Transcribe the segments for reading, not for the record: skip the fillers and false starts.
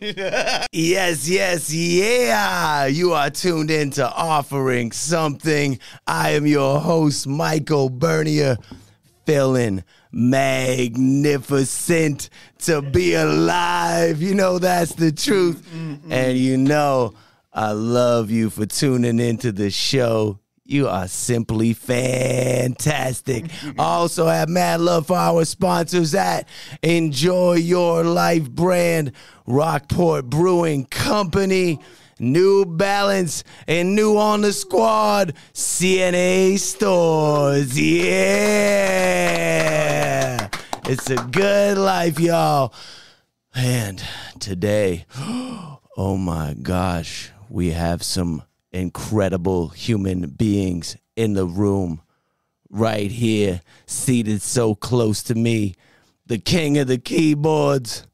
Yes, yes, yeah. You are tuned in to Offering Something. I am your host, Michael Bernier, feeling magnificent to be alive. You know that's the truth. And you know I love you for tuning into the show. You are simply fantastic. I also have mad love for our sponsors at Enjoy Your Life brand, Rockport Brewing Company, New Balance, and new on the squad, CNA Stores. Yeah. It's a good life, y'all. And today, oh my gosh, we have some incredible human beings in the room right here, seated so close to me, the king of the keyboards.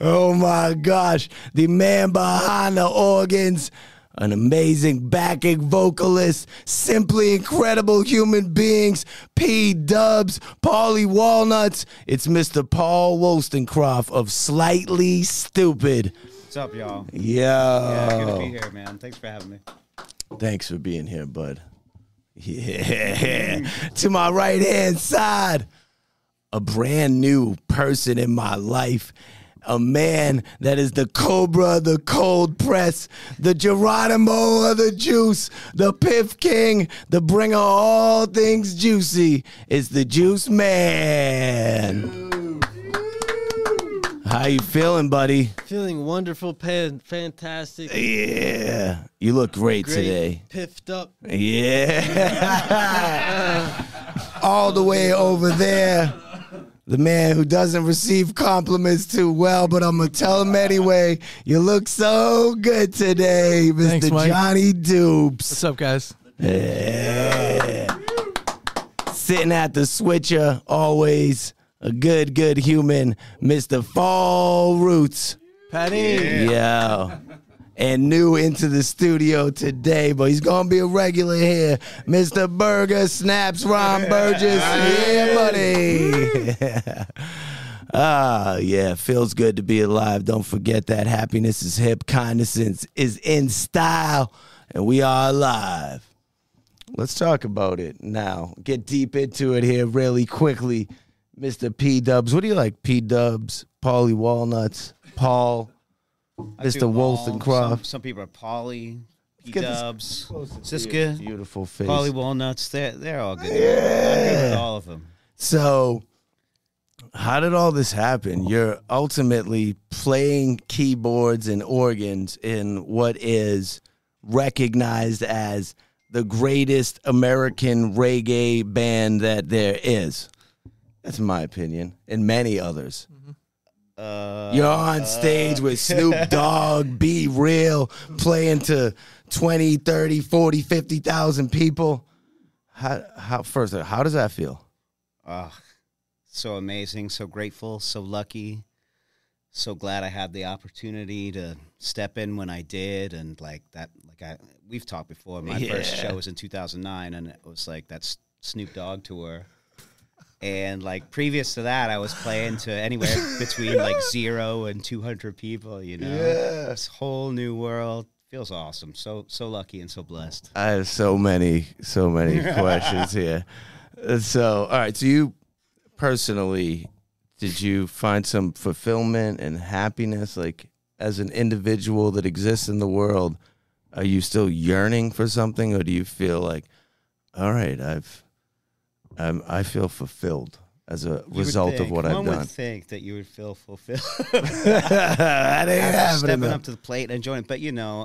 Oh my gosh, the man behind the organs, an amazing backing vocalist, simply incredible human beings, P. Dubs, Paulie Walnuts. It's Mr. Paul Wollstonecroft of Slightly Stoopid. What's up, y'all? Yeah, good to be here, man. Thanks for having me. Thanks for being here, bud. Yeah. To my right-hand side, a brand new person in my life, a man that is the Cobra of the cold press, the Geronimo of the juice, the Piff King, the bringer of all things juicy. It's the Juice Man. How you feeling, buddy? Feeling wonderful, fantastic. Yeah. You look great today. Piffed up. Yeah. All the way over there, the man who doesn't receive compliments too well, but I'm going to tell him anyway. You look so good today, Mr. Thanks, Mike. Jonny Deups. What's up, guys? Yeah. Sitting at the switcher, always a good human, Mr. Phall Roots. Patty. Yeah. And new into the studio today, but he's going to be a regular here, Mr. Burger Snaps Ron Burgess. Yeah, buddy. Yeah, feels good to be alive. Don't forget that happiness is hip, kindness is in style, and we are alive. Let's talk about it now. Get deep into it here really quickly. Mr. P. Dubs. What do you like, P. Dubs? Paulie Walnuts? Paul? Mr. Wollstonecroft? Some people are Paulie, P. Dubs, Siska, beautiful face. Paulie Walnuts. They're all good. Yeah. I'm good with all of them. So, how did all this happen? You're ultimately playing keyboards and organs in what is recognized as the greatest American reggae band that there is. That's my opinion, and many others. You're on stage with Snoop Dogg, Be Real, playing to 20, 30, 40, 50,000 people. How does that feel? So amazing, so grateful, so lucky, so glad I had the opportunity to step in when I did, and we've talked before. My first show was in 2009, and it was like that Snoop Dogg tour. And like previous to that, I was playing to anywhere between like 0 and 200 people, you know. Yeah. This whole new world feels awesome. So lucky and so blessed. I have so many questions here. So, all right. So you personally, did you find some fulfillment and happiness, like as an individual that exists in the world? Are you still yearning for something, or do you feel like, all right, I feel fulfilled as a result of what I've done? One would think that you would feel fulfilled. That ain't happening. Stepping up to the plate and enjoying it. But, you know,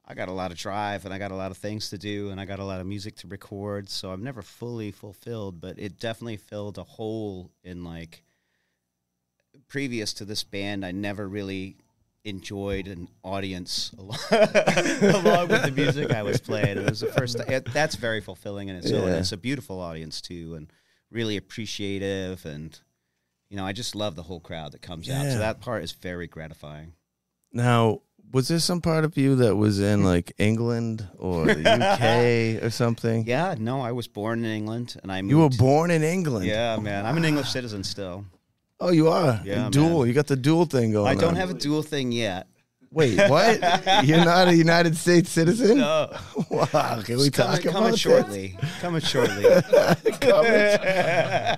I got a lot of drive, and I got a lot of things to do, and I got a lot of music to record, so I'm never fully fulfilled, but it definitely filled a hole in, like, previous to this band, I never really enjoyed an audience along with the music I was playing. It was the first time. That's very fulfilling in its own. It's a beautiful audience too, and really appreciative, and you know, I just love the whole crowd that comes out. So that part is very gratifying. Now, was there some part of you that was in like England or the UK or something? Yeah, no, I was born in England, and I moved. You were born in England? Yeah, man, I'm an English citizen still. Oh, you are? Yeah, Dual. man. You got the dual thing going on. I don't have a dual thing yet. Wait, what? You're not a United States citizen? No. Wow, can we talk about coming this? shortly. Coming shortly.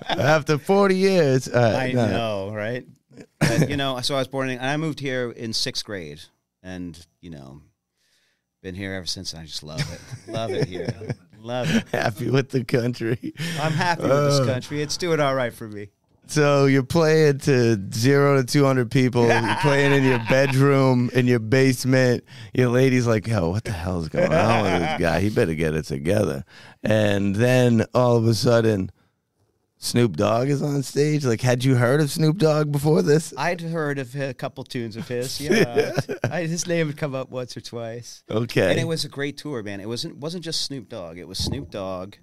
After 40 years. I know, right? But, so I was born in, and I moved here in 6th grade, and, been here ever since, and I just love it. Love it here. Love it. Happy with the country. I'm happy with this country. It's doing all right for me. So you're playing to 0 to 200 people. You're playing in your bedroom, in your basement. Your lady's like, yo, what the hell is going on with this guy? He better get it together. And then all of a sudden, Snoop Dogg is on stage. Like, had you heard of Snoop Dogg before this? I'd heard of a couple tunes of his. Yeah, his name would come up once or twice. Okay. And it was a great tour, man. It wasn't just Snoop Dogg. It was Snoop Dogg,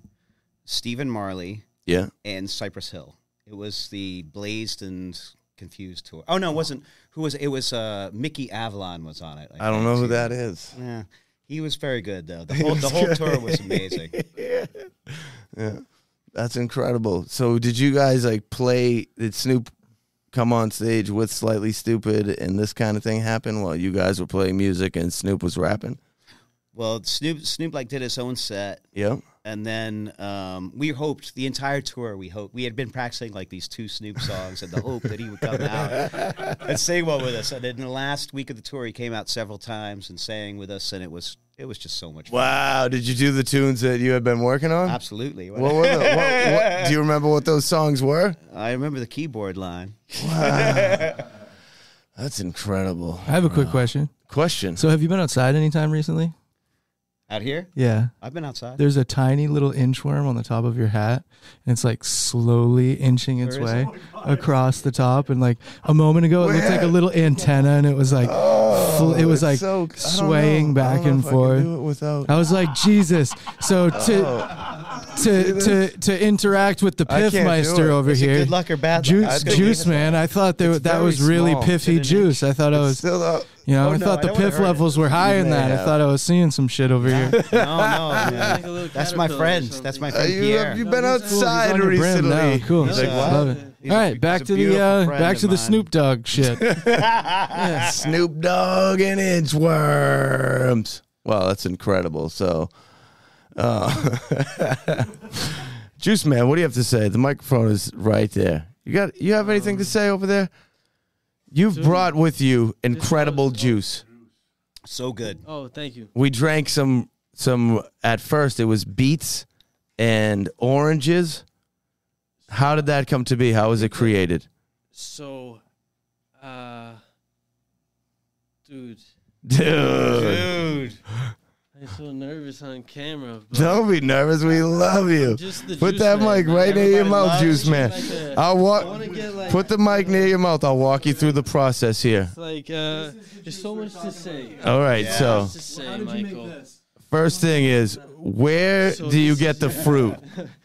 Stephen Marley, Yeah. and Cypress Hill. It was the Blazed and Confused tour. Oh no, it wasn't. Who was it? It was Mickey Avalon was on it. I don't know who that is. Yeah, he was very good though. The whole tour was amazing. Yeah. That's incredible. So did you guys did Snoop come on stage with Slightly Stoopid and this kind of thing happen while you guys were playing music and Snoop was rapping? Well, Snoop did his own set. Yep. And then we hoped the entire tour. We had been practicing like these 2 Snoop songs in the hope that he would come out and sing one with us. And in the last week of the tour, he came out several times and sang with us, and it was just so much fun. Wow! Did you do the tunes that you had been working on? Absolutely. What were what, do you remember what those songs were? I remember the keyboard line. Wow, that's incredible. I have a quick question. Question. So have you been outside anytime recently? Out here? Yeah. I've been outside. There's a tiny little inchworm on the top of your hat, and it's like slowly inching its Where is way across the top. And like a moment ago, it looked like a little antenna, and it was like it was like swaying back and forth. I was like, Jesus. So to interact with the Piff Meister over Is it here, good luck or bad luck? Juice Man. I thought that was really small. piffy juice. I thought I was. Still up. I thought the piff levels were high in that. I thought I was seeing some shit over here. No, man. That's my friend. That's my friend Pierre. You've been outside recently. Now. Cool. He's like, wow. Love it. All right, back to the Snoop Dogg shit. Snoop Dogg and inchworms. Wow, that's incredible. So, Juice Man, what do you have to say? The microphone is right there. You have anything to say over there? You've brought with you incredible juice. So good. Oh, thank you. We drank some. At first, it was beets and oranges. How did that come to be? How was it created? So, dude. I'm so nervous on camera. Don't be nervous. We love you. Put that mic right near your mouth, Juice Man. I'll walk. Put the mic near your mouth. I'll walk you through the process here. It's like there's so much to say. All right, so To say, Michael. first thing is, where do you get the fruit?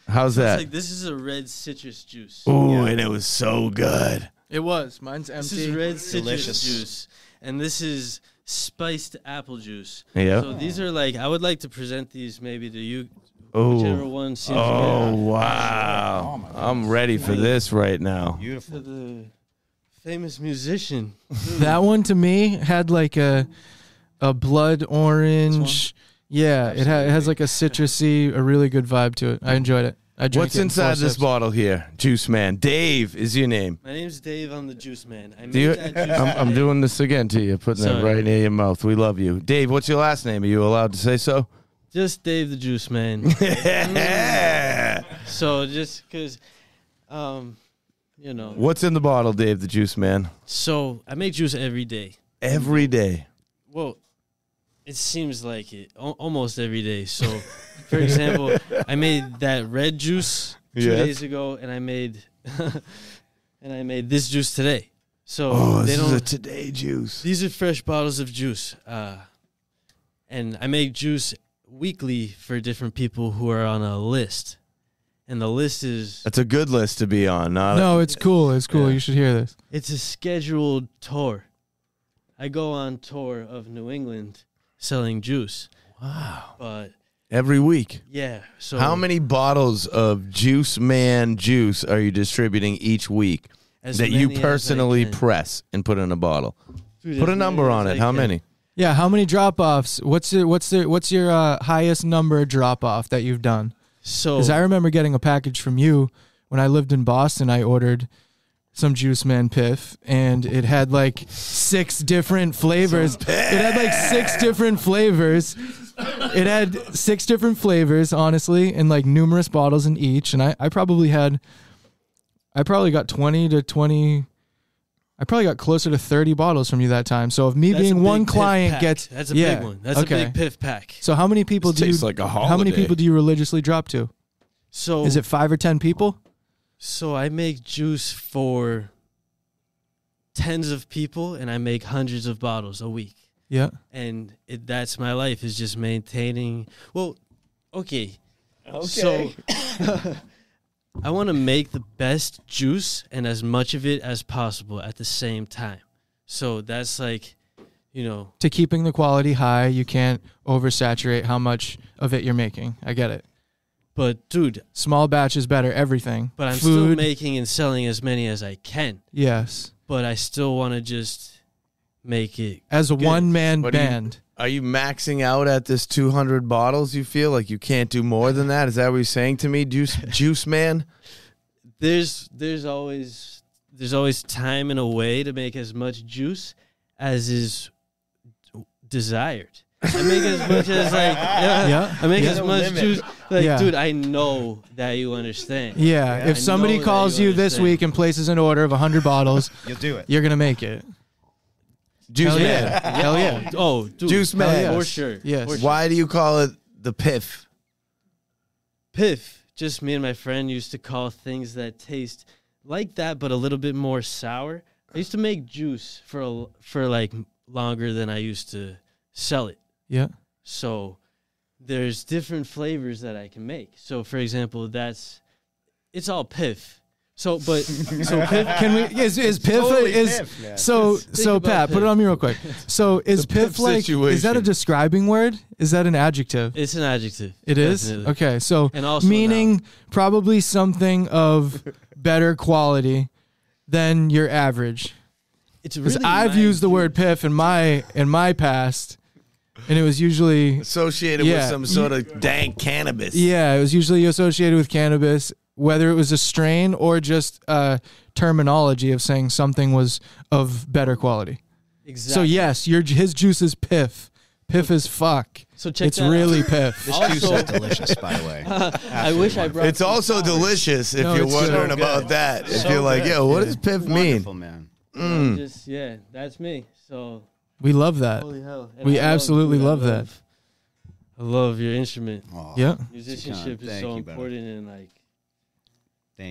How's It's that? like this is a red citrus juice. Ooh, and it was so good. It was. Mine's This empty. is red citrus Delicious. juice, and this is spiced apple juice. Yeah. So these are I would like to present these maybe to you, Ooh. whichever one seems Oh, good. wow. I'm ready for this right now. Beautiful. To the famous musician. That one to me had like a blood orange. Yeah, it has like a citrusy, a really good vibe to it. I enjoyed it. I drank What's it in inside 4 this sips. bottle here? Juice Man. Dave is your name. My name's Dave. I'm the juice man. I Do you, made that juice I'm today. doing this again to you, putting that Sorry. right near your mouth. We love you. Dave, what's your last name? Are you allowed to say so? Just Dave the juice man. So just because, What's in the bottle, Dave the Juice Man? So I make juice every day. Every day. Well, it seems like it almost every day. So, for example, I made that red juice 2 Yes. days ago, and I made this juice today. So Oh, they this is don't. a today juice. These are fresh bottles of juice, and I make juice weekly for different people who are on a list, and the list is That's a good list to be on. Not No, it's cool. It's cool. Yeah. You should hear this. it's a scheduled tour. I go on tour of New England selling juice. Wow. But Every week. yeah, so How many bottles of Juice Man juice are you distributing each week? that you personally press and put in a bottle. Dude, Put a number on it. How many? Yeah, how many drop-offs? What's your highest number drop-off that you've done? So, because I remember getting a package from you when I lived in Boston. I ordered some Juiceman Piff, and it had like 6 different flavors. It had like 6 different flavors. It had 6 different flavors, honestly, and like numerous bottles in each. And I probably got 20 to 20. I probably got closer to 30 bottles from you that time. So if me being one client gets, that's a big one. That's a big Piff pack. So how many people do you? Like a how many people do you religiously drop to? So is it 5 or 10 people? So I make juice for tens of people, and I make hundreds of bottles a week. Yeah, and that's my life, is just maintaining. Well, okay. So I want to make the best juice and as much of it as possible at the same time. So that's like, to keeping the quality high, you can't oversaturate how much of it you're making. I get it. But dude, small batch is better, everything. But I'm still making and selling as many as I can. Yes. But I still want to just make it as a one-man band. Are you maxing out at this 200 bottles? You feel like you can't do more than that? Is that what you're saying to me, Juice Man? There's always time and a way to make as much juice as is desired. I make as much as I make as much juice. Dude, I know that you understand. Yeah, if somebody calls you this week and places an order of 100 bottles, you'll do it. You're gonna make it. Juice Man. Hell yeah. Oh, dude. Juice Man. For sure. Yes. For sure. Why do you call it the Piff? Piff. Just me and my friend used to call things that taste like that, but a little bit more sour. I used to make juice for like longer than I used to sell it. Yeah. So there's different flavors that I can make. So for example, it's all Piff. So Piff, can we is Piff totally Piff, yeah. So Pat, Piff. Put it on me real quick. So is Piff like situation. Is that a describing word? Is that an adjective? It's an adjective. It definitely. Is? Okay. So and also meaning probably something of better quality than your average. It's really I've used the word Piff in my past. And it was usually associated with some sort of dank cannabis. Yeah, it was usually associated with cannabis, whether it was a strain or just terminology of saying something was of better quality. Exactly. So yes, his juice is Piff. Piff as fuck. So check it's really Piff. This juice is delicious, by the way. I wish I brought. It's also delicious if you're wondering about that. If you're like, yo, what does Piff mean? Man. That's me. So. We love that. Holy hell. We absolutely love that. I love your instrument. Oh, yeah. Musicianship is so important and like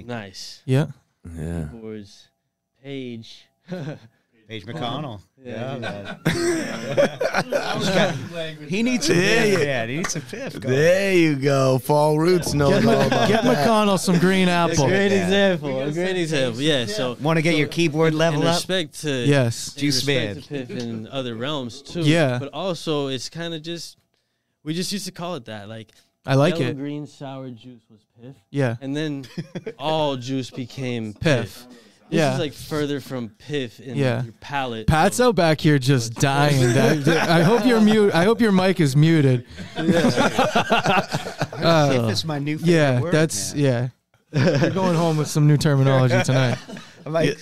nice. Yeah. Yeah. Keyboards. Paige McConnell. Yeah. He needs some Piff. Yeah, he needs some Piff. There you go. Phall Roots knows all about Get McConnell some green apple. A great example. Yeah. So want to get your keyboard level up? Respect to Juice Man. To Piff in other realms too. Yeah. But also it's kind of we just used to call it that. Like I like yellow it. Green sour juice was Piff. Yeah. And then all juice became Piff. This is like further from Piff in your palate. Pat's out back here just dying. I hope you're mute. I hope your mic is muted. Piff is my new favorite word. You're going home with some new terminology tonight.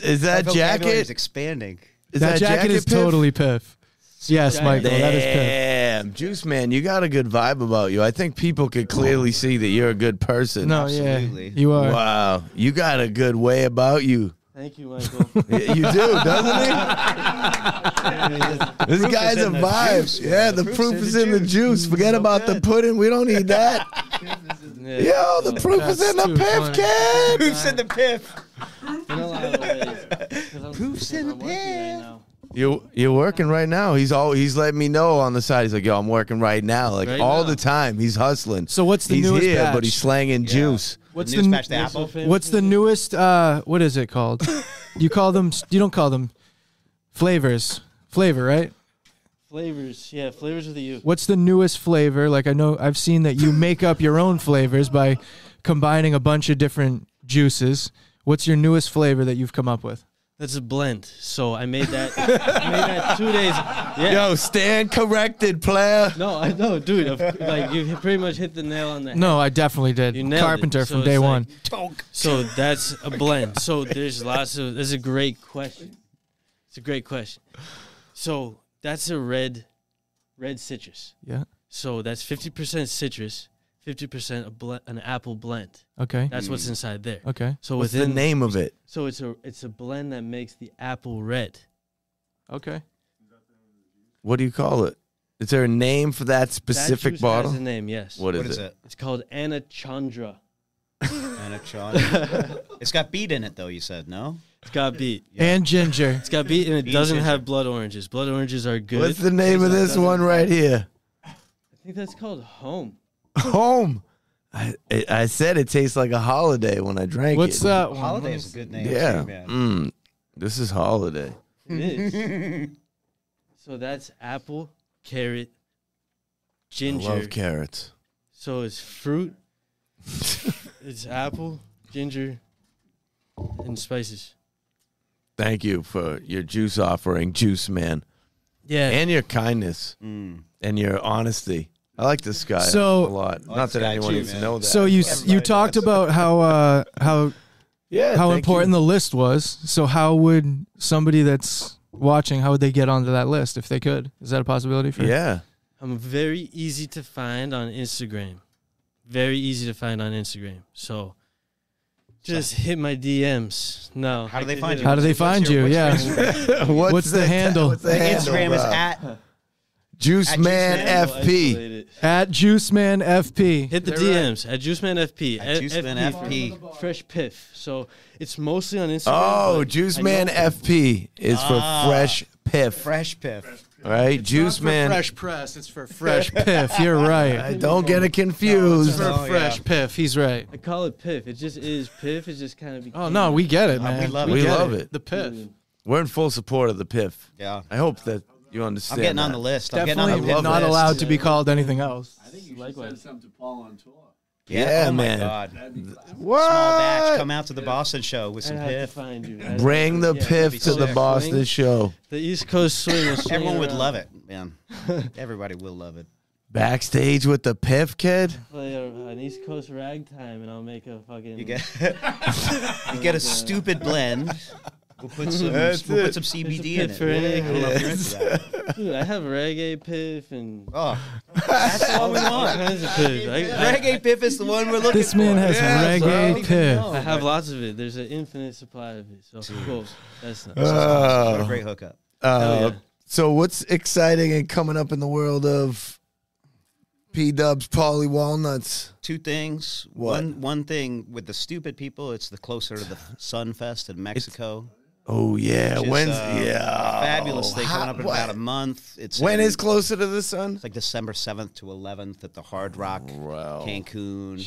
Is that jacket is expanding? That jacket is Piff? Totally Piff. Yes, Michael, that is Piff. Damn, Juice Man, you got a good vibe about you. I think people could clearly see that you're a good person. No, absolutely. You are. Wow, you got a good way about you. Thank you, Michael. You do, doesn't he? This guy's a vibe. Yeah, the proof is in the juice. Forget about the pudding. We don't need that. Yo, the proof is in the Piff, kid. Proof's in the Piff. In a lot of ways. Proof's in the Piff. You're working right now. He's letting me know on the side. He's like, yo, I'm working right now. Like all the time. He's hustling. So what's the newest here, batch? But he's slanging juice. What's the newest batch? The apple? What's the newest? What is it called? You don't call them flavors. Flavor, right? Flavors, yeah, flavors with a U. What's the newest flavor? Like I've seen that you make up your own flavors by combining a bunch of different juices. What's your newest flavor that you've come up with? That's a blend. So I made that. I made that 2 days. Yeah. Yo, stand corrected, player. No, I know, dude. Like you pretty much hit the nail on the head. No, I definitely did. You nailed Carpenter it. from So day it's one. like- So that's a blend. So there's lots of. That's a great question. It's a great question. So that's a red citrus. Yeah. So that's 50% citrus, 50% an apple blend. Okay. That's what's inside there. Okay. So What's the within name of it? So it's a blend that makes the apple red. Okay. What do you call it? Is there a name for that That specific juice bottle? has a name, yes. What What is is it? it? It's called Anachandra. Anachandra. It's got beet in it, though, you said, no? It's got beet. And ginger. It's got beet, and it Beet doesn't ginger. have blood oranges. Blood oranges are good. What's the name of this one right here? I think that's called Home. Home. I said it tastes like a holiday when I drank What's it. that one? Holiday is a good name, Yeah. too, man. This is holiday. It is. So that's apple, carrot, ginger. I love carrots. So it's fruit. It's apple, ginger, and spices. Thank you for your juice offering, Juice Man, Yeah. and your kindness and your honesty. I like this guy So- a lot. like Not this that guy anyone too, needs to man. know that. So you talked about how yeah, how thank important you. the list was. So how would somebody that's watching, how would they get onto that list if they could? Is that a possibility for? Yeah. I'm very easy to find on Instagram. Very easy to find on Instagram. So just hit my DMs. No. How do they find you? How do they find you? what's your Yeah. Instagram? What's the handle? What's the The handle, Instagram is Rob? at Juice at Man Juice Man? FP. At Juiceman FP. Hit the They're right. DMs at Juiceman FP. At Juiceman FP. Fresh Piff. So it's mostly on Instagram. Oh, but Juice I Man know- FP is for fresh piff. Fresh Piff. All right, Juice Man. Fresh press. It's for fresh piff. You're right. Don't get it confused. For Oh, fresh yeah. piff. He's right. I call it Piff. It just is Piff. It just kind of became. Oh no, we get it, we man. love it. get We love it. The piff. We're in full support of the piff. Yeah. I hope that you understand. I'm getting on that. the list. I'm getting on Definitely the love not this. allowed to be called anything else. I think you should Likewise. send some to Paul on tour. Yeah, oh man. My God. That'd be fun. What? Small batch. Come out to the Boston show with I some have to Piff. find you. Bring the Yeah, piff be to the sick. Boston show. The East Coast swing. Will swing Everyone would around. love it, man. Everybody will love it. Backstage with the piff kid. Play an East Coast ragtime, and I'll make a fucking. You get you get a stupid blend. We'll put some That's it. CBD in There's it. a pit for anything. I don't know if you're into that. Dude, I have reggae piff and Oh, that's all we all want. kinds of piff. Reggae Piff is the one we're looking This man for. has reggae piff. I have lots of it. There's an infinite supply of it. So cool. That's nice. What a Oh. great hookup. Hell yeah. So what's exciting and coming up in the world of P-Dubs, Pauly Walnuts? Two things. What? One thing with the stupid people, it's the closer to the Sun Fest in Mexico. Oh yeah, which is, when's a fabulous thing coming up in about a month. It's When in- is closer to the sun? It's like December 7th to 11th at the Hard Rock, Wow. Cancun.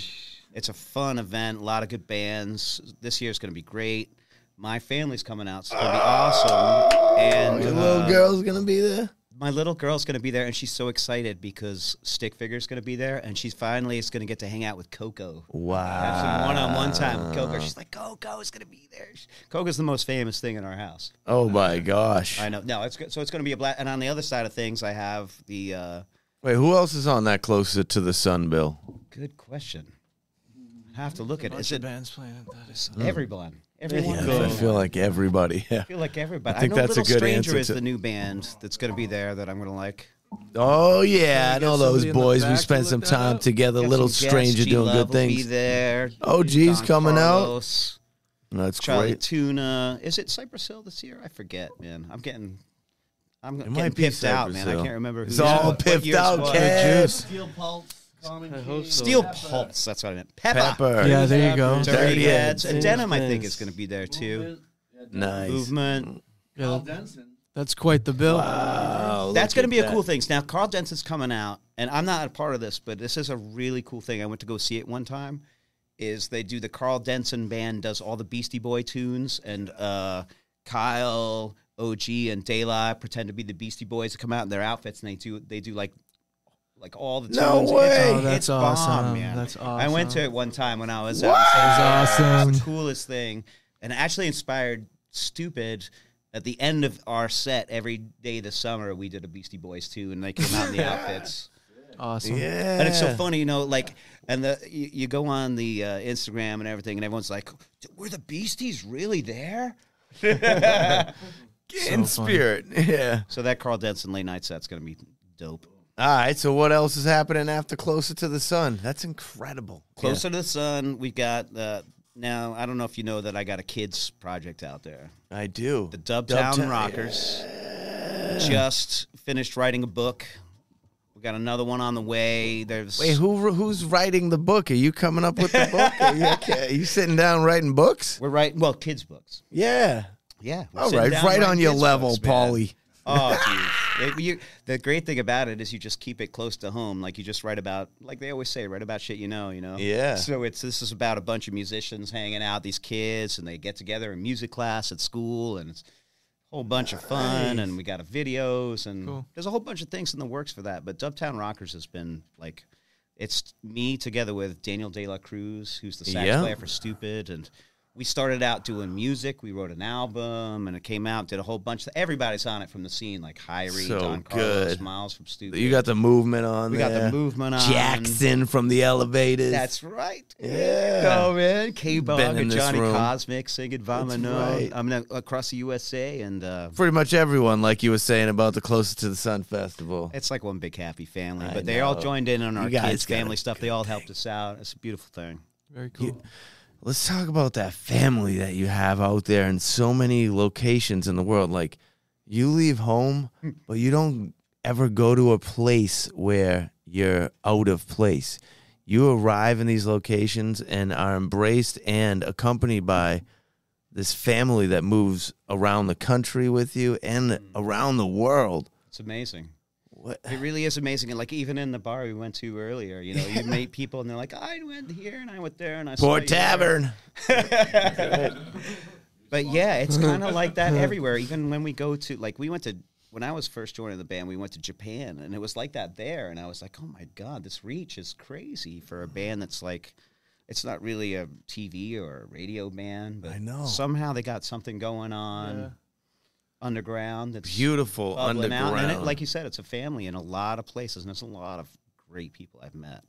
It's a fun event, a lot of good bands. This year's going to be great. My family's coming out, so it's going to be awesome. And Your little girl's gonna be there. my little girl's going to be there, and she's so excited because Stick Figure's going to be there, and she's finally is going to get to hang out with Coco. Have some one-on-one time with Coco. She's like, Coco's going to be there. Coco's the most famous thing in our house. Oh my gosh. I know. No, it's good. So it's going to be a blast. And on the other side of things, I have the Wait, who else is on that closer to the sun, Bill? good question. I have to look at it. Is it bands playing at that. it's everyone? Everyone. Yeah, I feel like everybody. Yeah. I feel like everybody. I think know that's a Little good Stranger answer is to- the new band that's going to be there that I'm going to like. Oh yeah, I Can I know get those somebody in the boys. back We to spent look some that time up? together. Got Little some Stranger guests. doing G-Love good will be things. there. Oh, geez, Don coming out. Carlos, That's Charlie great. Tuna. Is it Cypress Hill this year? I forget, man. I'm getting might getting be piffed out, Cypress man. Hill. I can't remember. It's who all what piffed year's out, was. kid. Steel Pulse, Common I King. hope so. Steel Pepper. Pulse. That's what I meant. Pepper. Pepper. Yeah, there you go. Dirty Heads. And Denim, I think, Yes. is going to be there too. Movement. Yeah, Nice. Movement. Carl Denson. That's quite the bill. Wow, That's look going to be at a cool that. thing. Now, Carl Denson's coming out, and I'm not a part of this, but this is a really cool thing. I went to go see it one time. Is they do the Carl Denson band does all the Beastie Boy tunes, and Kyle, OG, and De La pretend to be the Beastie Boys to come out in their outfits, and they do like all the tunes. No It's- way. Oh, that's it's bomb, awesome. man. That's I went to awesome. it one time when I was What? out. That's It's awesome. the coolest thing. and actually inspired Stupid. At the end of our set, every day this summer, we did a Beastie Boys too, and they came out in the outfits. Awesome. Yeah. And it's so funny, you know, like, and you go on the Instagram and everything, and everyone's like, "Were the Beasties really there?" In spirit. Yeah. So that Carl Denson late night set's gonna be dope. All right. So what else is happening after Closer to the Sun? That's incredible. Closer to the Sun, we got now. I don't know if you know that I got a kids project out there. I do. The Dubtown Rockers just finished writing a book. We got another one on the way. There's Wait, who's writing the book? Are you coming up with the book? Are you sitting down writing books? we're writing kids books. Yeah. Yeah. we're All sitting right. down Right on writing your kids' level, books, man. Paulie. Oh, dude. The great thing about it is you just keep it close to home. Like you just write about, like they always say, write about shit you know. Yeah. So this is about a bunch of musicians hanging out, these kids, and they get together in music class at school, and it's a whole bunch of fun, and we got videos, and Cool. there's a whole bunch of things in the works for that. But Dubtown Rockers has been like, it's me together with Daniel De La Cruz, who's the sax Yeah. player for Stupid, and we started out doing music. We wrote an album, and it came out. Did a whole bunch. Everybody's on it from the scene, like Hyrie, So Don Carlos, good. Miles from Stupid. You got the movement on we there. got the movement on. Jackson from the Elevators. That's right. Yeah. Oh man, K-Bog Been in and this Johnny room. Cosmic singing Vamano. right. I'm across the USA, and Pretty much everyone, like you were saying about the Closer to the Sun festival. it's like one big happy family. I But they all know. joined in on our You guys kids' got family a stuff. They all helped us out. It's a beautiful thing. Very cool. Let's talk about that family that you have out there in so many locations in the world. Like, you leave home, but you don't ever go to a place where you're out of place. You arrive in these locations and are embraced and accompanied by this family that moves around the country with you and around the world. It's amazing. What? It really is amazing. And like even in the bar we went to earlier, you know, you meet people and they're like, I went here and I went there and I saw Port you there." Tavern. But yeah, it's kind of like that everywhere. Even when we go to, like, when I was first joining the band, we went to Japan, and it was like that there. And I was like, oh my God, this reach is crazy for a band that's like, it's not really a TV or a radio band, but I know. somehow they got something going on underground. That's Beautiful bubbling out. underground. And like you said, it's a family in a lot of places, and there's a lot of great people I've met.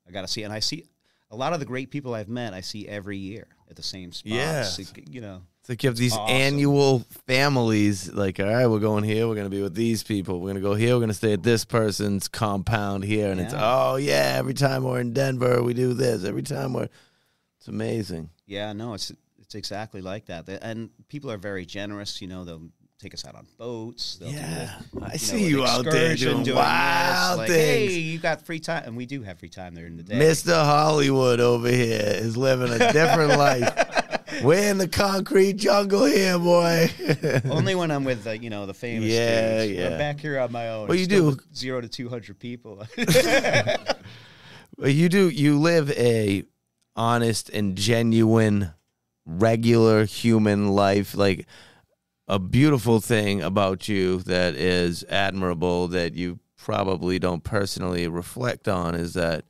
I got to see, and I see a lot of the great people I've met, I see every year at the same spots. Yes. You know. It's like you have these awesome. annual families, like, all right, we're going here, we're going to be with these people, we're going to go here, we're going to stay at this person's compound here, and it's, Yeah. oh, yeah, every time we're in Denver, we do this. Every time it's amazing. Yeah, no, it's exactly like that. And people are very generous. You know, they'll take us out on boats. They'll Yeah. do I an see you out there excursion doing this. wild Like, things. hey, you got free time, and we do have free time during the day. Mr. Hollywood over here is living a different life. We're in the concrete jungle here, boy. Only when I'm with the famous Yeah, dudes. yeah. I'm back here on my own. Well, It's you still do. with 0 to 200 people. Well, you live a honest and genuine, regular human life. Like, a beautiful thing about you that is admirable that you probably don't personally reflect on is that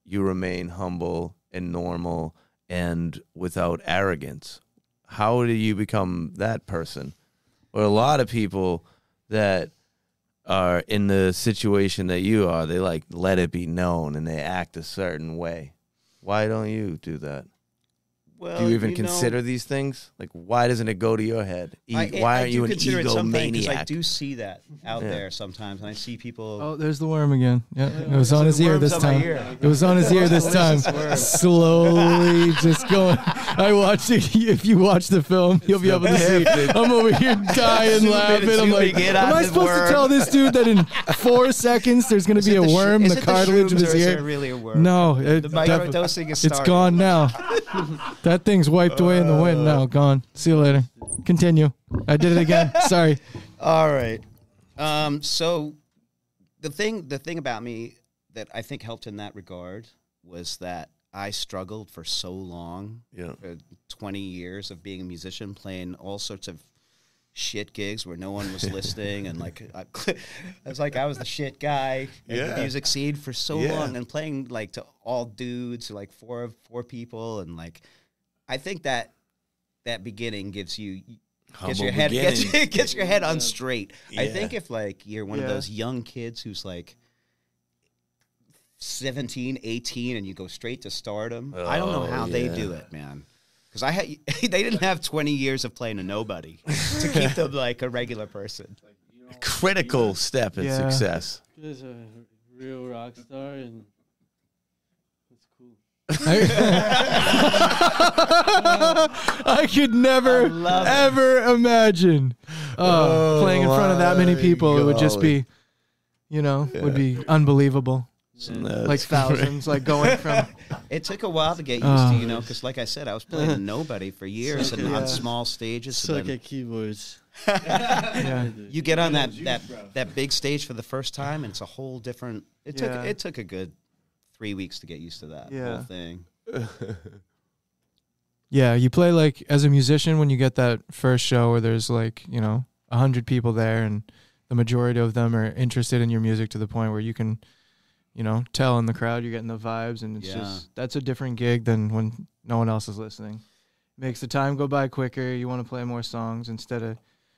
you remain humble and normal and without arrogance. How do you become that person? Or a lot of people that are in the situation that you are, they like let it be known and they act a certain way. Why don't you do that? Well, Do you even consider these things? Like, why doesn't it go to your head? Why aren't you an Because I egomaniac? do see that out Yeah. there sometimes, and I see people. Oh, there's the worm again. Yeah, it was on his the ear worm's this on my time. ear. It was on his ear this time. Slowly, just going. I watched it. If you watch the film, you'll be able to see. I'm over here dying laughing. I'm like, am I supposed to tell this dude that in 4 seconds there's going to be a worm in the cartilage of his Is ear? there really a worm? No, The microdosing is it's starting. gone now. That thing's wiped away in the wind now. Gone. See you later. Continue. I did it again. Sorry. All right. So the thing about me that I think helped in that regard was that I struggled for so long, Yeah. for 20 years of being a musician, playing all sorts of shit gigs where no one was listening, and like I was the shit guy in the Yeah. music scene for so Yeah. long, and playing like to all dudes, like four people, and like I think that that beginning gives you Humble gets your head on straight. I Yeah. think if like you're one of Yeah. those young kids who's like 17, 18 and you go straight to stardom, I don't know how they do it, man. Because they didn't have 20 years of playing a nobody to keep them like a regular person. Critical step in Yeah. success. He was a real rock star, and it's cool. I could never, ever imagine playing in front of that many people. It would just be, would be unbelievable. That's Like thousands, like going from. It took a while to get used to, because like I said, I was playing a nobody for years and on small stages. So Suck then at keyboards. Yeah. you get on that big stage for the first time, and it's a whole different. It took a good 3 weeks to get used to that whole thing. Yeah, you play like as a musician when you get that first show where there's like 100 people there and the majority of them are interested in your music to the point where you can tell in the crowd you're getting the vibes, and it's just that's a different gig than when no one else is listening. Makes the time go by quicker. You want to play more songs instead of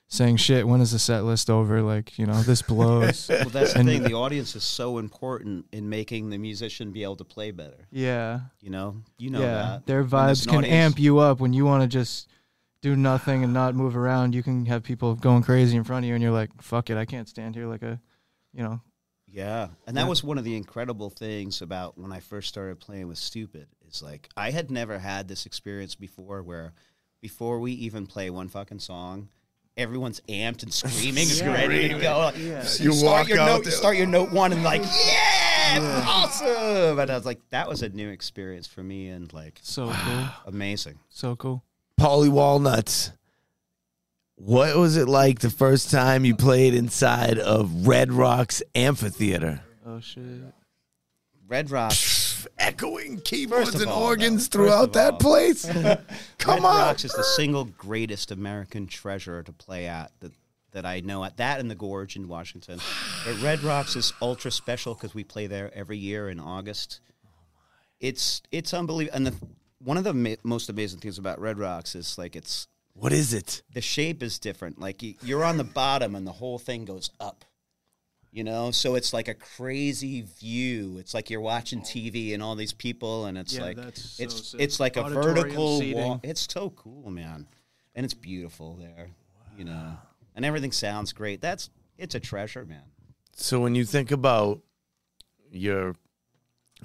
saying shit. When is the set list over? Like this blows. Well, that's the thing. The audience is so important in making the musician be able to play better. Yeah. You know Yeah, that. their When there's vibes an can audience- amp you up when you want to just do nothing and not move around. You can have people going crazy in front of you, and you're like, "Fuck it, I can't stand here." Like Yeah, and that was one of the incredible things about when I first started playing with Stupid. Is like I had never had this experience before, where before we even play one fucking song, everyone's amped and screaming and ready to go. Like, You walk out you start your note one and like, yeah, awesome. And I was like, that was a new experience for me, and like so cool, amazing. so cool. Paulie Walnuts. What was it like the first time you played inside of Red Rocks Amphitheater? Oh shit. Red Rock. Echoing keyboards First of and all, organs though, throughout first of that all, place. Come Red on. Rocks is the single greatest American treasure to play at that I know at that in the Gorge in Washington. But Red Rocks is ultra special because we play there every year in August. It's unbelievable, and one of the most amazing things about Red Rocks is like What is it? the shape is different. Like you're on the bottom and the whole thing goes up. So it's like a crazy view. It's like you're watching TV and all these people, and it's like that's so it's sick. it's like a Auditorium vertical seating. wall. It's so cool, man, and it's beautiful there. And everything sounds great. It's a treasure, man. So when you think about your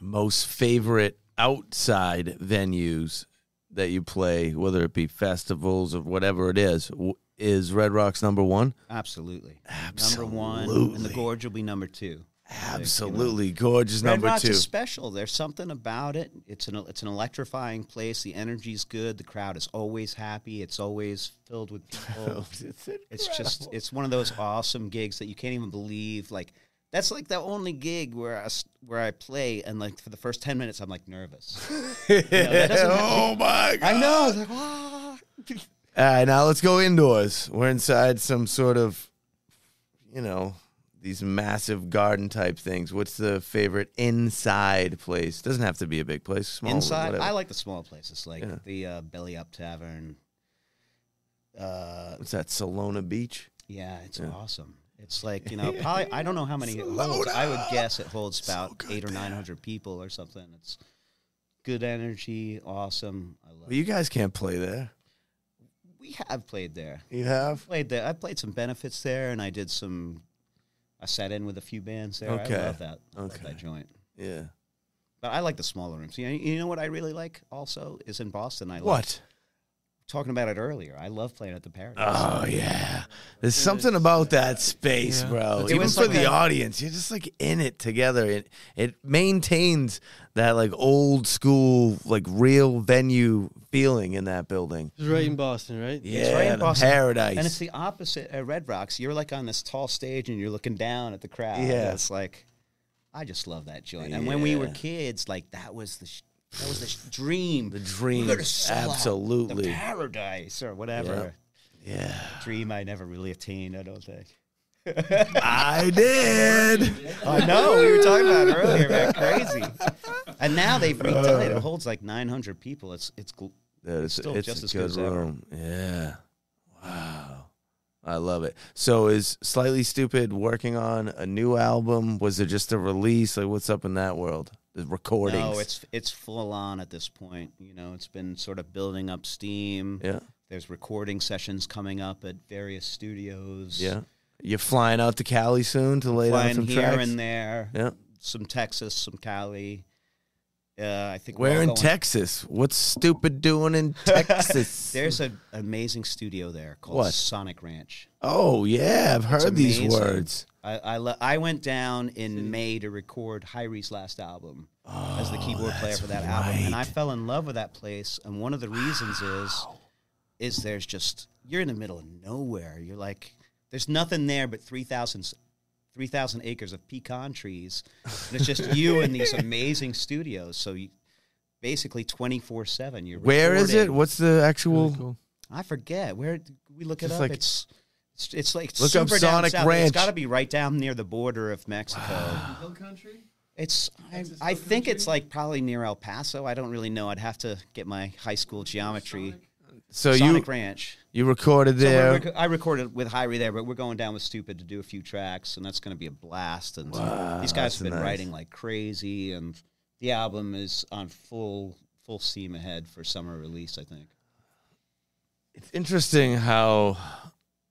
most favorite outside venues that you play, whether it be festivals or whatever it is Red Rocks number one? Absolutely. Absolutely. Number one, and the Gorge will be number two. Absolutely. Gorgeous Red number Rocks two. is special. There's something about it. It's an electrifying place. The energy's good. The crowd is always happy. It's always filled with people. It's one of those awesome gigs that you can't even believe. Like that's like the only gig where I play, and like for the first 10 minutes I'm like nervous. That doesn't Oh my God. I know. It's like, ah. All right, now let's go indoors. We're inside some sort of, these massive garden type things. What's the favorite inside place? Doesn't have to be a big place. Small. Inside, whatever. I like the small places, like the Belly Up Tavern. What's that? Salona Beach. Yeah, it's awesome. It's like probably I don't know how many it holds. I would guess it holds about 800 or 900 people or something. It's good energy, awesome. I love Well, you guys can't play there. We have played there. You have? Played there. I played some benefits there, and I sat in with a few bands there. Okay. I love that. I love Okay. that joint. Yeah. But I like the smaller rooms. You know what I really like also is in Boston. I like What? talking about it earlier. I love playing at the Paradise. Oh, yeah. There's something about that space, Yeah. bro. It Even was for like the that- audience, you're just like in it together. It maintains that like old school, like real venue feeling in that building. It's right in Boston, right? Yeah, right in the Boston. Paradise. And it's the opposite at Red Rocks. You're like on this tall stage and you're looking down at the crowd. Yeah. And it's like, I just love that joint. And when we were Yeah. kids, like that was the dream. The dream, We're gonna sell out absolutely. the Paradise or whatever. Yeah. Dream I never really attained, I don't think. I did. I know. We were talking about it earlier, man. Crazy. And now they've redone it. It holds like 900 people. It's It's Still it's just a as good good as ever. room. Yeah. Wow. I love it. So is Slightly Stupid working on a new album? Was it just a release? Like, what's up in that world? The recordings. No, it's full on at this point. You know, it's been sort of building up steam. Yeah. There's recording sessions coming up at various studios. Yeah. You're flying out to Cali soon to lay down Flying some here tracks? and there. Yeah. Some Texas, some Cali. I think we're Where all in going- Texas? What's Stupid doing in Texas? There's an amazing studio there called What? Sonic Ranch. Oh, yeah. I've It's heard these amazing. words. I went down in May to record Hyrie's last album as the keyboard player for that album, and I right. fell in love with that place. And one of the reasons is there's just you're in the middle of nowhere. You're like there's nothing there but 3,000 acres of pecan trees. And it's just you in these amazing studios. So you basically 24/7. You're Where is it? recording. What's the actual... Really cool. I forget. Where did we look it Just up? like- It's like Look up super down Sonic south. Ranch. It's got to be right down near the border of Mexico. Hill country? I think it's like probably near El Paso. I don't really know. I'd have to get my high school geometry. So Sonic Ranch. you recorded So there. I recorded with Hyrie there, but we're going down with Stupid to do a few tracks, and that's going to be a blast. And these guys that's have been nice. writing like crazy, and the album is on full steam ahead for summer release, I think. It's interesting how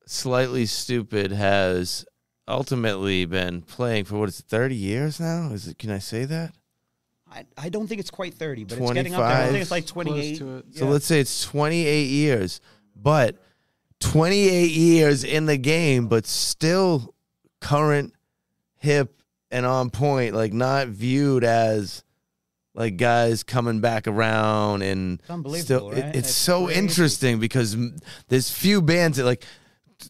Slightly Stupid has ultimately been playing for, what is it, 30 years now? Is it? Can I say that? I don't think it's quite 30, but it's getting up there. I 25? think it's like Close 28. to it. So let's say it's 28 years, but 28 years in the game, but still current, hip, and on point, like not viewed as like guys coming back around and It's unbelievable, still, right? it's It's so crazy. interesting because there's few bands that like,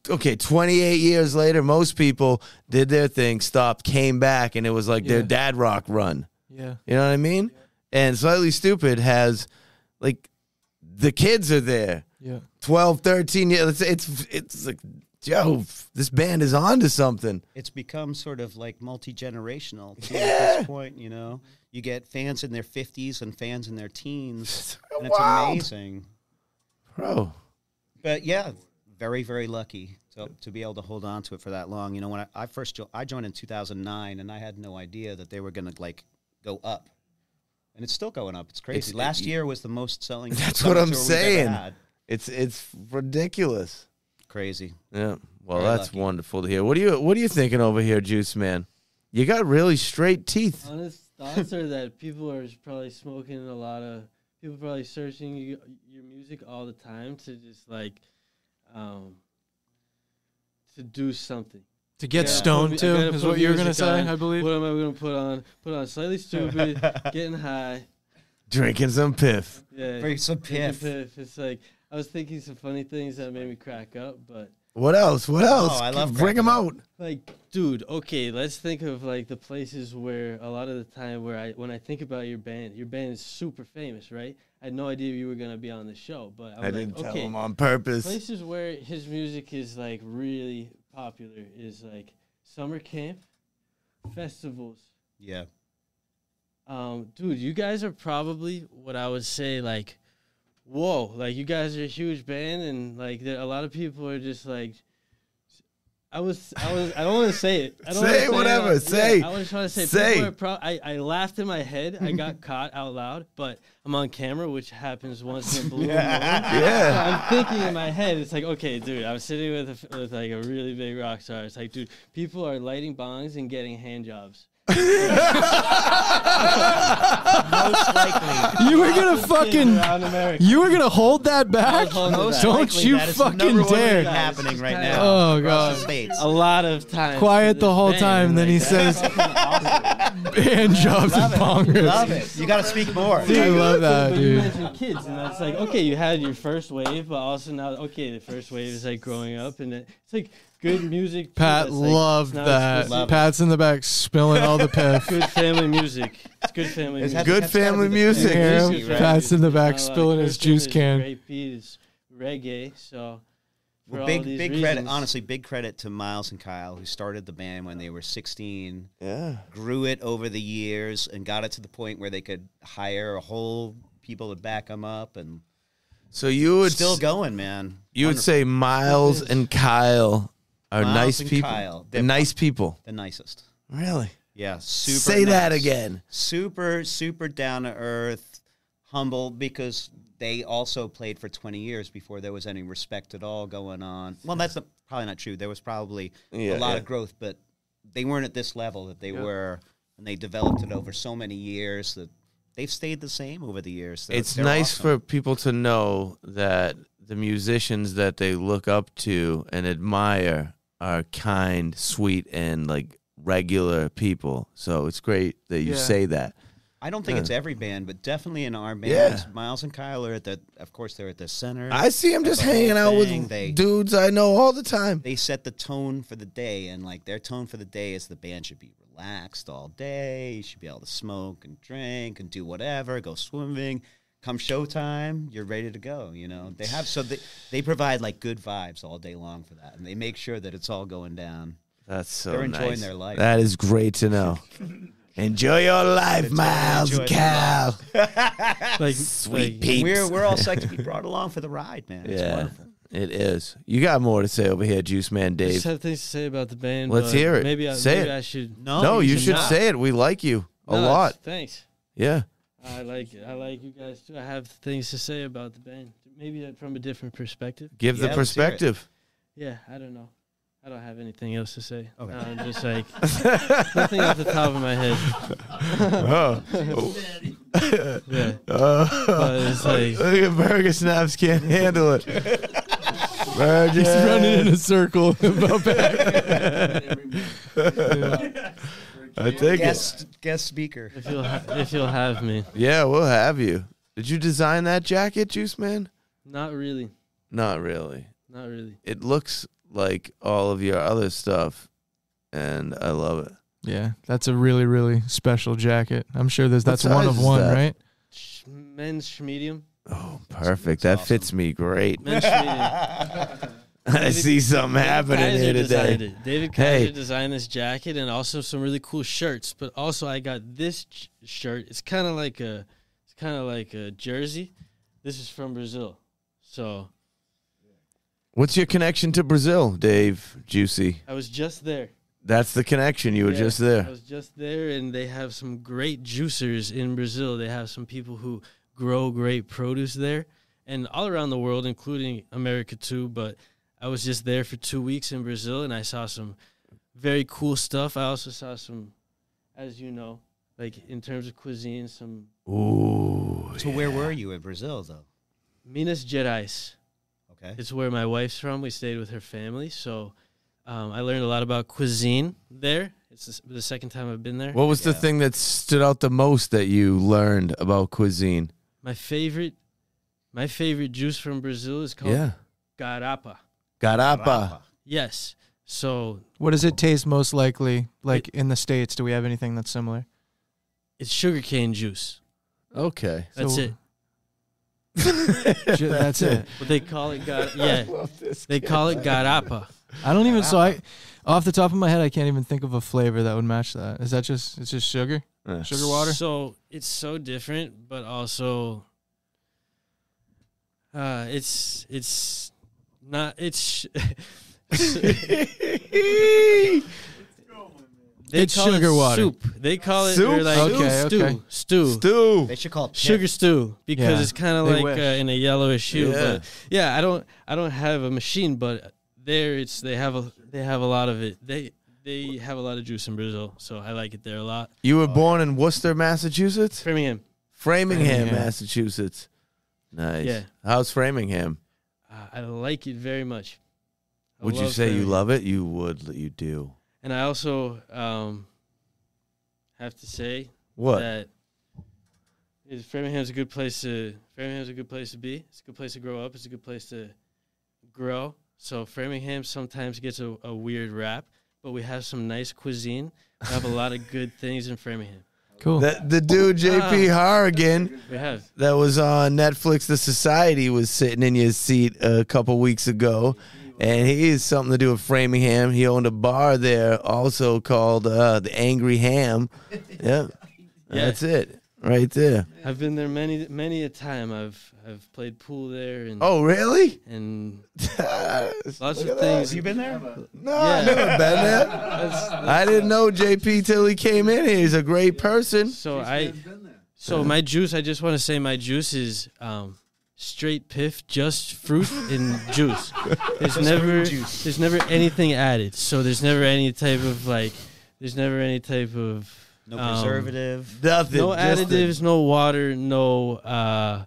okay, 28 years later, most people did their thing, stopped, came back, and it was like their Yeah. dad rock run. Yeah. You know what I mean? And Slightly Stupid has, like, the kids are there. Yeah. 12, 13 years. It's like, yo, this band is on to something. It's become sort of like multi-generational too, Yeah. at this point, you know. You get fans in their 50s and fans in their teens, and it's Wild. amazing. Bro. But yeah, very, very lucky to be able to hold on to it for that long. You know, when I first I joined in 2009, and I had no idea that they were going to like go up, and it's still going up. It's crazy. Last year was the most selling. That's summer what I'm tour we've ever saying. had. It's ridiculous. Crazy. Yeah. Well, Very that's lucky. wonderful to hear. What are you thinking over here, Juice Man? You got really straight teeth. Honest thoughts are that people are probably smoking a lot of. People probably searching your music all the time to just like, to do something. To get Yeah. stoned I too gotta is put what you were gonna music say, on. I believe. What am I gonna put on? Put on Slightly Stupid, getting high. Drinking some piff. Yeah, Bring some drinking piff. It's like I was thinking some funny things that made me crack up, but What else? What else? I love Bring them out. like, dude, okay, let's think of like the places where a lot of the time when I think about your band is super famous, right? I had no idea you were gonna be on the show, but I was didn't like, tell okay, him on purpose. places where his music is like really popular is like summer camp, festivals. Yeah. Dude, you guys are probably what I would say like, whoa, like you guys are a huge band, and like a lot of people are just like, I don't want to say it. I don't Say wanna whatever, it. say. Yeah, I was trying to say. Say. People are I laughed in my head. I got caught out loud, but I'm on camera, which happens once in a blue moon. Yeah. So I'm thinking in my head, it's like, okay, dude, I'm sitting with like a really big rock star. It's like, dude, people are lighting bongs and getting hand jobs. Most likely. You were gonna Kids fucking. around America. You were gonna hold that back? holding it back. Don't likely you that is the fucking number one dare. thing happening right Kinda- now. Oh, across God. the states. A lot of times. Quiet the This whole band, time, then he like, that's says- fucking awesome. Hand jobs and bongers. Love it. You got to speak more. I love that, But you dude. mentioned kids, and that's like, okay, you had your first wave, but also now, okay, the first wave is like growing up, and it's like good music. too, Pat that's, like, loved it's not that. explicit. Love it. Pat's in the back spilling all the piff. Good family music. It's good family It's music. Good That's gotta family be the music. thing. Yeah, Music, right? Pat's in the back Not a lot of spilling his cursing, juice it's can. Great beat is reggae, so for Well, all big these credit, reasons- honestly, big credit to Miles and Kyle, who started the band when they were 16, Yeah. grew it over the years, and got it to the point where they could hire a whole people to back them up. And So you would Still going, man. You would say Miles and Kyle are Miles nice and people. Kyle. They're nice people. The nicest. Really? Yeah, super Say that nice. again. Super, super down to earth, humble, because they also played for 20 years before there was any respect at all going on. Well, that's probably not true. There was probably a lot of growth, but they weren't at this level that they were, and they developed it over so many years that they've stayed the same over the years. They're nice awesome. For people to know that the musicians that they look up to and admire are kind, sweet, and like regular people. So it's great that you say that. I don't think it's every band, but definitely in our band, Miles and Kyle are of course, they're at the center. I see them just hanging out with dudes I know all the time. They set the tone for the day, and like their tone for the day is the band should be relaxed all day. You should be able to smoke and drink and do whatever, go swimming. Come showtime, you're ready to go. You know, they provide like good vibes all day long for that, and they make sure that it's all going down. That's so They're enjoying nice. their life. That is great to know. Enjoy your life, Miles and Cal. Like sweet peeps. We're all psyched to be brought along for the ride, man. It's wonderful. It is. You got more to say over here, Juice Man Dave. I just have things to say about the band. Let's hear it. Maybe I should. No, you should say it. We like you a lot. Thanks. Yeah. I like you guys too. I have things to say about the band. Maybe from a different perspective. Give the perspective. Yeah, I don't know. I don't have anything else to say. Okay. I'm just like nothing off the top of my head. Yeah. But it's like, look at Burger Snaps can't handle it. Burger. He's running in a circle. I take guest speaker. if you'll have me. Yeah, we'll have you. Did you design that jacket, Juice Man? Not really. Not really. Not really. It looks like all of your other stuff, and I love it. Yeah, that's a really, really special jacket. I'm sure that's What one size of is one, that? right? Men's medium. Oh, perfect. That fits me great. Men's medium. I see something happening here today. David Kaiser designed this jacket and also some really cool shirts. But also, I got this shirt. It's kind of like a jersey. This is from Brazil. So, what's your connection to Brazil, Dave Juicy? I was just there. That's the connection. You were just there. I was just there, and they have some great juicers in Brazil. They have some people who grow great produce there, and all around the world, including America too. But I was just there for 2 weeks in Brazil, and I saw some very cool stuff. I also saw some, as you know, like in terms of cuisine, some. Ooh. So where were you in Brazil, though? Minas Gerais. Okay. It's where my wife's from. We stayed with her family, so I learned a lot about cuisine there. It's the second time I've been there. What was the thing that stood out the most that you learned about cuisine? My favorite juice from Brazil is called garapa. Garapa. Yes. So what does it taste most likely like in the States? Do we have anything that's similar? it's sugarcane juice. Okay. That's it. That's it. But they call it they call it garapa. I don't even off the top of my head I can't even think of a flavor that would match that. Is that it's just sugar? Sugar water? So it's so different, but also it's not It's sugar water. Soup. They call it Soup? like stew. They should call it Sugar stew because it's kind of They like wish. in a yellowish hue. Yeah. But yeah, I don't have a machine, but there they have a lot of it. They have a lot of juice in Brazil, so I like it there a lot. You were born in Worcester, Massachusetts? Framingham. Massachusetts. Nice. Yeah. How's Framingham? I like it very much. I Would you love say you Framingham. love it? You would. You do. And I also have to say What? that Framingham's a good place to be. It's a good place to grow up. It's a good place to grow. So Framingham sometimes gets a weird rap, but we have some nice cuisine. We have a lot of good things in Framingham. Cool. The dude JP Harrigan We have. that was on Netflix, The Society, was sitting in your seat a couple weeks ago, and he has something to do with Framingham. He owned a bar there, also called the Angry Ham. Yeah, that's it. right there. I've been there many a time. I've played pool there and Oh, really? and Lots lots of things. You been there? No, I've never been there. I didn't know JP till he came in here. He's a great person. So my juice, I just want to say my juice is straight piff, just fruit and juice. There's never anything added. So there's never any type of No preservative. Nothing. no just additives, no water, no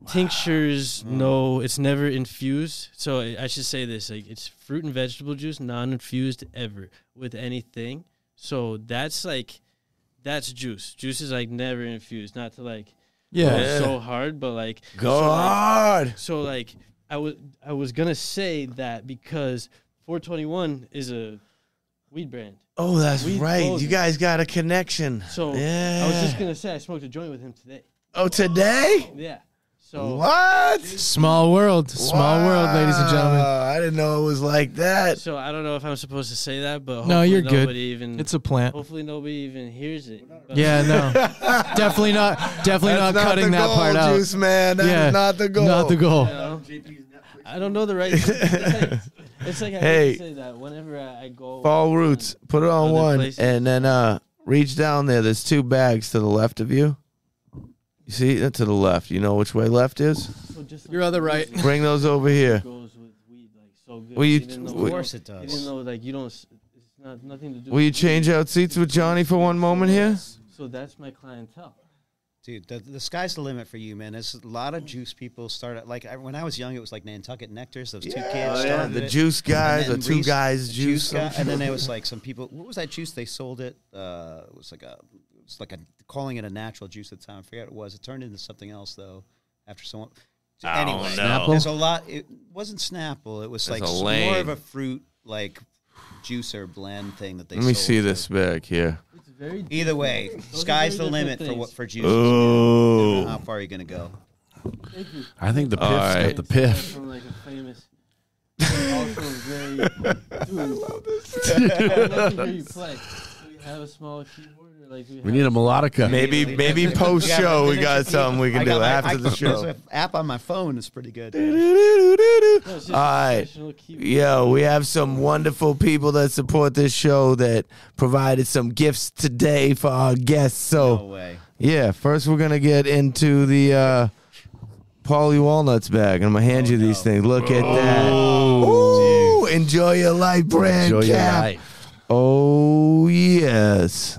tinctures, no. It's never infused. So I should say this: like it's fruit and vegetable juice, non-infused ever with anything. So that's juice. Juice is like never infused. Not to like go so hard, but like Go hard. So like I was gonna say that because 421 is a weed brand. Oh, that's Weed right. clothing. You guys got a connection. So yeah. I was just gonna say I smoked a joint with him today. Oh, today? Yeah. So What? Small world, ladies and gentlemen. I didn't know it was like that. So I don't know if I'm supposed to say that, but No, hopefully you're good. nobody even It's a plant. hopefully nobody even hears it. But Yeah, no, definitely not That's not cutting the that goal, part out. Juice Man. That is Yeah, not the goal. Not the goal. you know, I don't know the right. It's like I Hey. say that whenever I go. Phall Roots. Put it on Other one, places. and then reach down there. There's 2 bags to the left of you. You see? To the left. You know which way left is? So just Your other right. Bring those over here. goes with weed like so good. Will you- even Of though, course it even does. though like you don't. It's not nothing to do. Will you with change out seats with Johnny for one moment here? weed. So that's my clientele. Dude, the sky's the limit for you, man. There's a lot of juice people started. Like when I was young, it was like Nantucket Nectars. Those 2 kids started the it. juice guys, And or then 2 guys juice. guy, and then there was like some people. What was that juice? They sold it. It was like a calling it a natural juice at the time. I forget what it was. It turned into something else though. After someone. Anyway, no. there's a lot. It wasn't Snapple. It was That's like a more lame. of a fruit like juicer blend thing that they. Let me sold see to- this bag here. It's very Either way, Those are sky's the very limit different for things. juices. Ooh. How far are you gonna go? Thank you. I think the piff's All right. got the piff. From like a famous. Also very. Dude, I'd love to hear you play. Do we have a small keyboard or like? We need a melodica. Maybe post show we got something we can do after the There's show. an app on my phone is pretty good. All Alright. Yo, we have some wonderful people that support this show that provided some gifts today for our guests. No So, way. yeah, first we're going to get into the Paulie Walnuts bag. I'm going to hand you these things. Look at that. Ooh, enjoy your life brand Enjoy your cap. life. Oh, yes.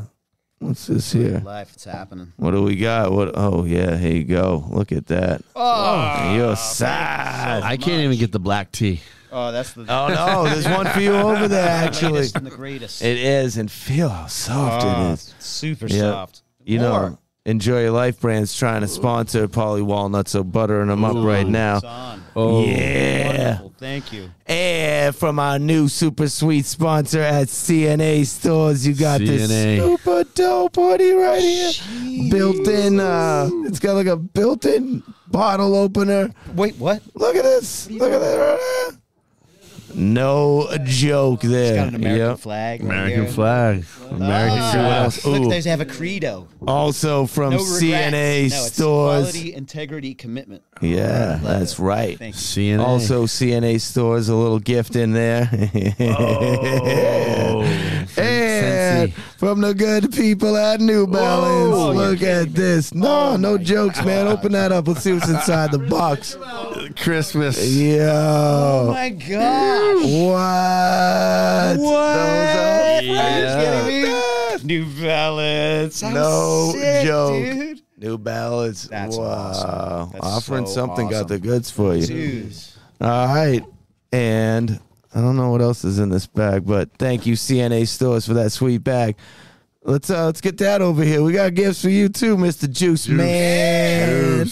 What's this here? Life, it's happening. What do we got? What? Oh, yeah, here you go. Look at that. Oh, You're sad. I can't even get the black tea. oh, that's the Oh, no, there's one for you over there, actually. latest and the greatest. It is, and feel how soft it is. Super Yeah. soft. You More. know, Enjoy Your Life brand's trying to sponsor Paulie Walnuts, so buttering them up right now. It's on. Oh, Yeah. Wonderful. Thank you. And from our new super sweet sponsor at CNA Stores, you got this CNA. super dope hoodie right here. Built in, it's got like a built-in bottle opener. Wait, what? Look at this. Look at that right there. No joke there. It's got an American Yep. flag. right American here. flag. American Ah, flag. Look, they have a credo. Also from No regrets. CNA No, it's Stores. quality, integrity, commitment. Yeah, that's right. Thank you. CNA. Also, CNA Stores, a little gift in there. Oh, And from the good people at New Balance, Whoa, you're look at this. No, no jokes, man. Open that up. Let's see what's inside the box. Christmas. Oh Yo. my gosh. What? What? Yeah. Are you kidding me? New Balance. How No sick, joke. dude. New Balance. That's wow. awesome. That's Offering so something got awesome. the goods for you. Dude. All right. And I don't know what else is in this bag, but thank you, CNA Stores, for that sweet bag. Let's get that over here. We got gifts for you too, Mr. Juice Man.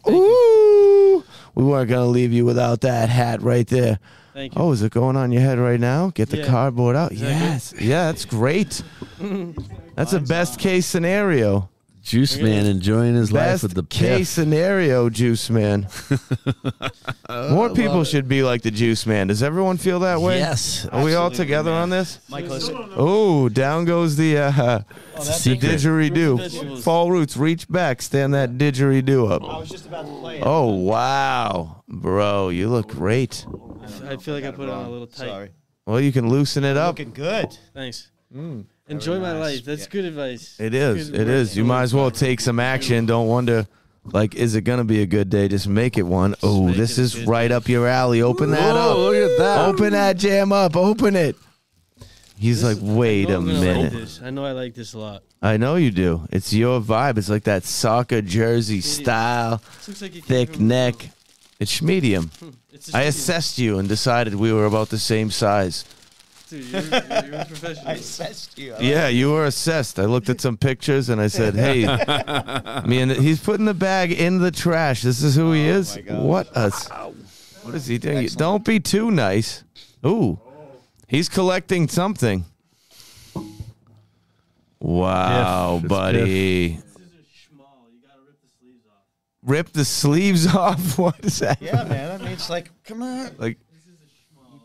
Ooh. We weren't gonna leave you without that hat right there. Thank you. Oh, is it going on your head right now? Get the Yeah. cardboard out. Is that Yes. Yeah, that's great. That's a best case scenario. Juice Man enjoying his life Best with the case piff. scenario, Juice Man. More people should be like the Juice Man. Does everyone feel that way? Yes. Are we all Absolutely, together man. on this? Michael, Oh, down goes the Secret. didgeridoo. Vegetables. Phall Roots, reach back, stand that didgeridoo I up. was just about to play it. Oh, wow. Bro, you look great. I feel like I put it on a little tight. Sorry. Well, you can loosen it up. Looking good. Thanks. Enjoy my nice. life. That's good advice. It is. Good It is. You might as well take some action. Don't wonder, like, is it going to be a good day? Just make it one. Oh, make this it a is good right up your alley. Open that Whoa, up. look at that. Open that jam up. Open it. He's like, wait a I'm gonna like minute. this. I know I like this a lot. I know you do. It's your vibe. It's like that soccer jersey style, This looks like it came thick from- neck. It's medium. It's a I medium. assessed you and decided we were about the same size. Dude, you're a professional. I assessed you. Yeah, you were assessed. I looked at some pictures and I said, "Hey, he's putting the bag in the trash. This is who he is. my God. What is he doing? Excellent. Don't be too nice. Ooh, he's collecting something. Wow, Piff. It's buddy. Scissors are small. You gotta rip the sleeves off. Rip the sleeves off. What is that? Yeah, man. I mean, it's like, come on. Like,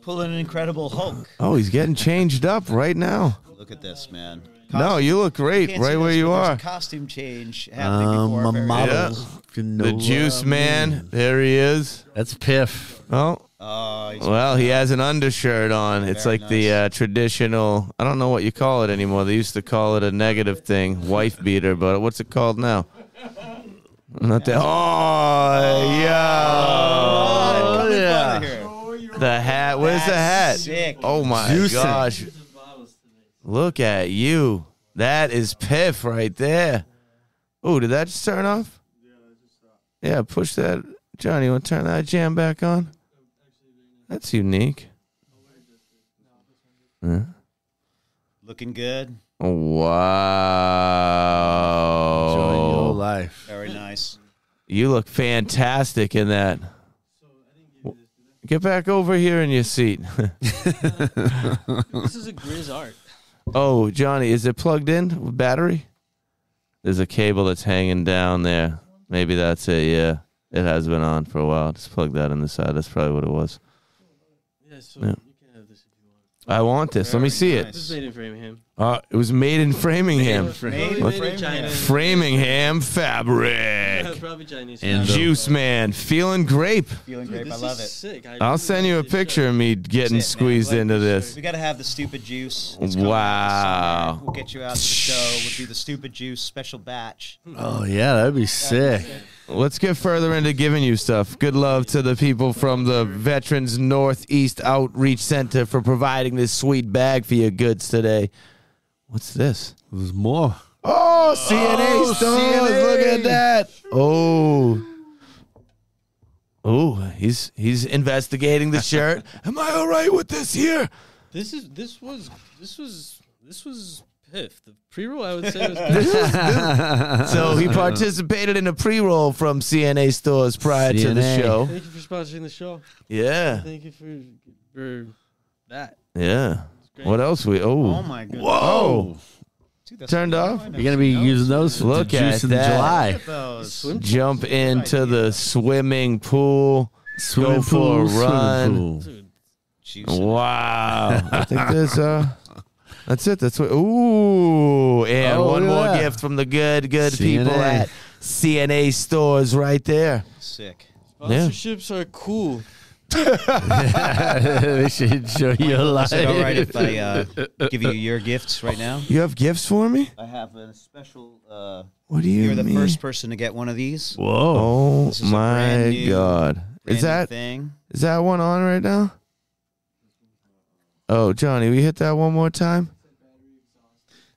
Pulling an Incredible Hulk. oh, he's getting changed up right now. Look at this, man. No, you look great Can't right see where this, you but there's are. a costume change happening before I'm our a very model. eyes. Yeah. The Juice Man. There he is. That's Piff. Oh, Oh, he's well, he has an undershirt on. It's Very like the traditional, I don't know what you call it anymore. They used to call it a negative thing, wife beater, but what's it called now? Not that. Oh, yeah. come in yeah. front of here. The hat. Where's the hat? That's sick. Oh, my Juicing. gosh. Look at you. That is Piff right there. Oh, did that just turn off? Yeah, push that. Johnny, you want to turn that jam back on? That's unique. Yeah. Looking good. Enjoying your Wow. life. Very nice. You look fantastic in that. Get back over here in your seat. This is a Grizz art. Oh, Johnny, is it plugged in with battery? There's a cable that's hanging down there. Maybe that's it, yeah. It has been on for a while. Just plug that in the side. That's probably what it was. Yeah, so Yeah. you can have this if you want. I want this. Let me Very see nice. This is made in Framingham. it. It was made in Framingham. Made What? in China. Framingham fabric. Probably Chinese. And Juice Man, feeling grape. Feeling Dude, great. I this love is it. sick. I I'll really send you a like this picture shirt. of me getting That's it, man. squeezed Like into this this. We got to have the Stupid Juice. It's coming out Wow. this summer. We'll get you out to the show. We'll do the Stupid Juice special batch. Oh, yeah, that'd be sick. Let's get further into giving you stuff. Good love to the people from the Veterans Northeast Outreach Center for providing this sweet bag for your goods today. What's this? There's more. Oh, CNA stores. Look at that. Oh, he's investigating the shirt. Am I all right with this here? This was Piff. The pre-roll I would say was Piff. So he participated in a pre-roll from CNA stores prior to the CNA. show. Thank you for sponsoring the show. Yeah, Thank you for that. yeah. Great. What else we? Oh, Oh, my goodness. whoa! Dude, that's Turned so off? cool. I You're going to be never using those for Look the at juice in that. July. noticed those. Swim Jump into the swimming pool. Swimming Go for a pool, run. swimming pool. Dude, Juice. Wow! I think there's that's it. That's what. Ooh, and Oh, one look at more that. gift from the good CNA. people at CNA stores right there. Sick. sponsorships are cool. They should show your life. Is it all right if I give you your gifts right now? You have gifts for me? I have a special. What do you You're the mean? first person to get one of these. Whoa. Oh This is a my brand new- God! Brand Is new that thing? is that one on right now? Oh, Johnny, we hit that one more time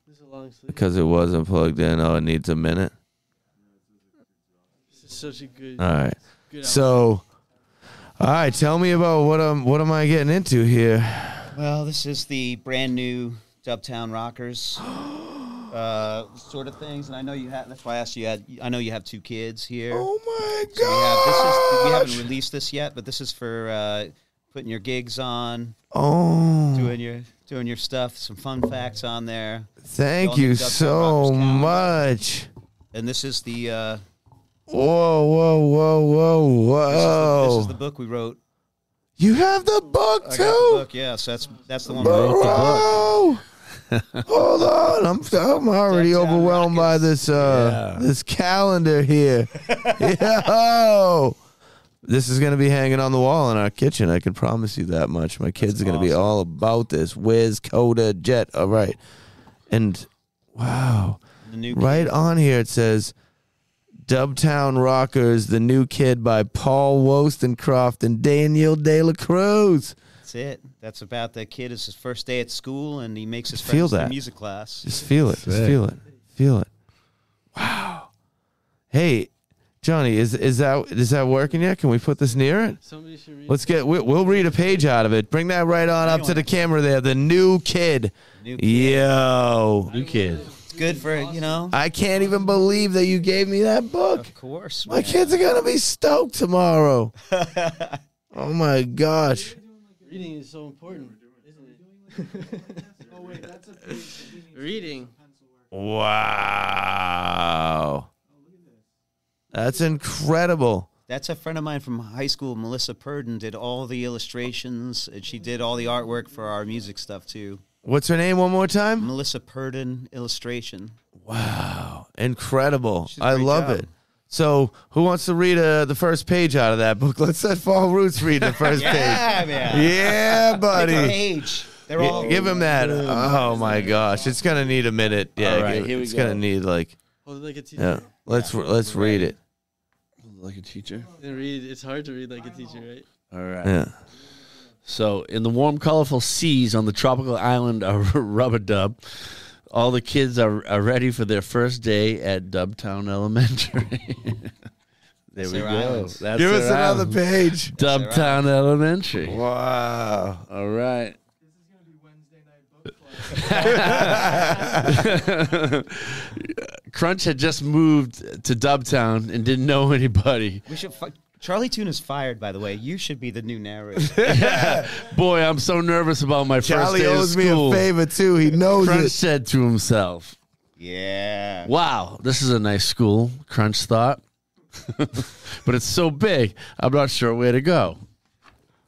This is a long sleeve. because it wasn't plugged in. Oh, it needs a minute. This is such a good. All right. good So, all right, tell me about what am I getting into here? Well, this is the brand new Dubtown Rockers sort of things, and I know you have. That's why I asked you. I know you have 2 kids here. Oh my So we God! haven't released this yet, but this is for putting your gigs on, Oh, doing your stuff. Some fun facts on there. thank All new you Dubtown so Rockers calendar. much. And this is the Whoa. this is the book we wrote. You have the book I too? got the book, yeah. So that's the one we wrote the book. Hold on, I'm already Dub Town overwhelmed by Rockets. this calendar here. Yo, this is gonna be hanging on the wall in our kitchen. I can promise you that much. My kids are gonna be all about this. Wiz, Coda, Jet. All right, and wow, The new right kid. on here it says Dubtown Rockers, the new kid by Paul Wollstonecroft and Daniel De La Cruz. That's it. That's about the kid. It's his first day at school, and he makes his Feel friends in that. music class. Just feel it. Just feel it. Feel it. Wow. Hey, Johnny, is that working yet? Can we put this near it? Somebody should read. Let's get. We'll read a page out of it. Bring that right on up to the camera there. The new kid. New kid. Yo. You kid. It's good for I can't even believe that you gave me that book. Of course, My kids are gonna be stoked tomorrow. Oh my gosh. Reading is so important, isn't it? Reading. Wow. That's incredible. That's a friend of mine from high school, Melissa Purdon, did all the illustrations, and she did all the artwork for our music stuff too. What's her name one more time? Melissa Purdon illustration. Wow. Incredible. She did a I great love job. it. So, who wants to read the first page out of that book? Let's let Phall Roots read the first page. Man. Yeah, Pick a buddy. page. They're all Give him that. Oh my gosh, it's gonna need a minute. Yeah, All right, here we it's go. gonna need like. Hold it like a teacher. Yeah, let's read it. Like a teacher. And read. It's hard to read like a teacher, right? All right. Yeah. So, in the warm, colorful seas on the tropical island of Rub-a-Dub, all the kids are ready for their first day at Dubtown Elementary. There we their go. island. That's Give us their another island. page. Dubtown Elementary. Wow. All right. Crunch had just moved to Dubtown and didn't know anybody. We should. Charlie Toon is fired, by the way. You should be the new narrator. Boy, I'm so nervous about my Charlie first day owes of me school. a favor too. He knows Crunch it. said to himself, Yeah. "Wow, this is a nice school," Crunch thought. But it's so big, I'm not sure where to go.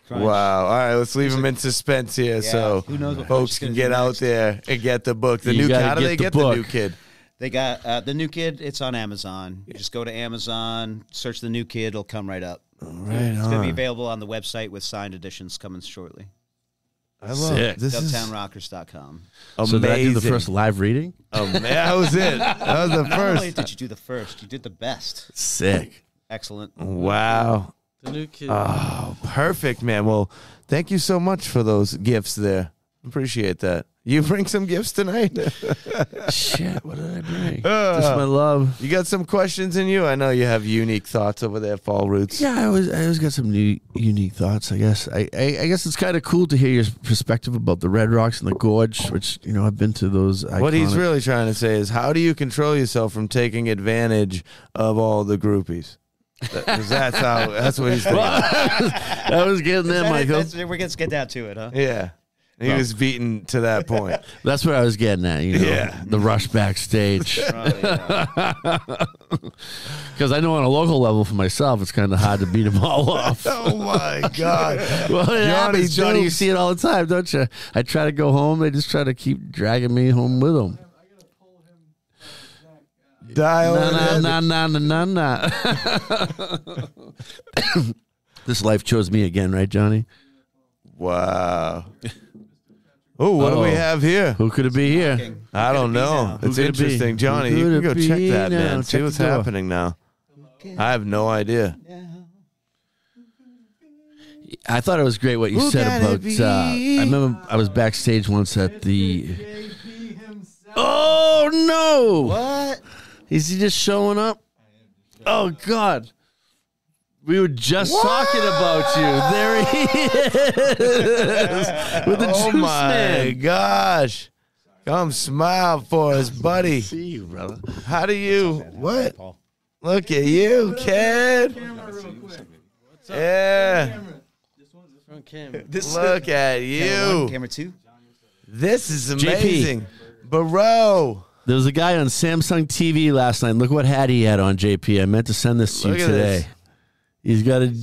Crunch. Wow. All right, let's leave him in suspense here, so Who knows what folks Crunch can is get gonna do out next. there and get the book. The You new gotta How do get they the get book. the new kid? They got the new kid. It's on Amazon. You just go to Amazon, search the new kid. It'll come right up. Right It's going to be on. available on the website with signed editions coming shortly. I love Sick. it. This is DubtownRockers.com. amazing. So did I do the first live reading? Man, that was it. That was the Not only first. did you do the first, you did the best. Sick. Excellent. Wow. The new kid. Oh, perfect, man. Well, thank you so much for those gifts there. Appreciate that. You bring some gifts tonight? Shit, what did I bring? Just my love. You got some questions in you? I know you have unique thoughts over there, Phall Roots. Yeah, I always got some new, unique thoughts. I guess. I guess it's kind of cool to hear your perspective about the Red Rocks and the Gorge, which I've been to those. What he's iconic- really trying to say is, how do you control yourself from taking advantage of all the groupies? 'Cause that's what he's thinking. I was getting there, Michael. We're going to get down to it, huh? Yeah. He was beaten to that point. That's what I was getting at. Yeah. The rush backstage. Right, yeah. Because I know on a local level for myself, it's kind of hard to beat them all off. Oh, my God. Well, it happens, Johnny. You Deups. see it all the time, don't you? I try to go home. They just try to keep dragging me home with them. Dial it in. Nah. This life chose me again, right, Johnny? Wow. Oh, what do we Uh-oh. have here? Who could it be here? I don't know. now? It's Who could it be? interesting. Johnny, Who you could can go it check be that, now? man. See Check what's the door. happening now. I have no idea. I thought it was great what you Who said can about. it be? I remember I was backstage once at the. Oh no! What? Is he just showing up? Oh God! We were just talking about you. There he is with the Oh juice my man. gosh. Come smile for us, buddy. See you, brother. How do you? What? Paul. Look at you, kid. Yeah. Front camera. Look at Camera one, you. camera two. This is amazing. Bro. There was a guy on Samsung TV last night. Look what hat he had on, JP. I meant to send this to you Look at today. this. He's got a.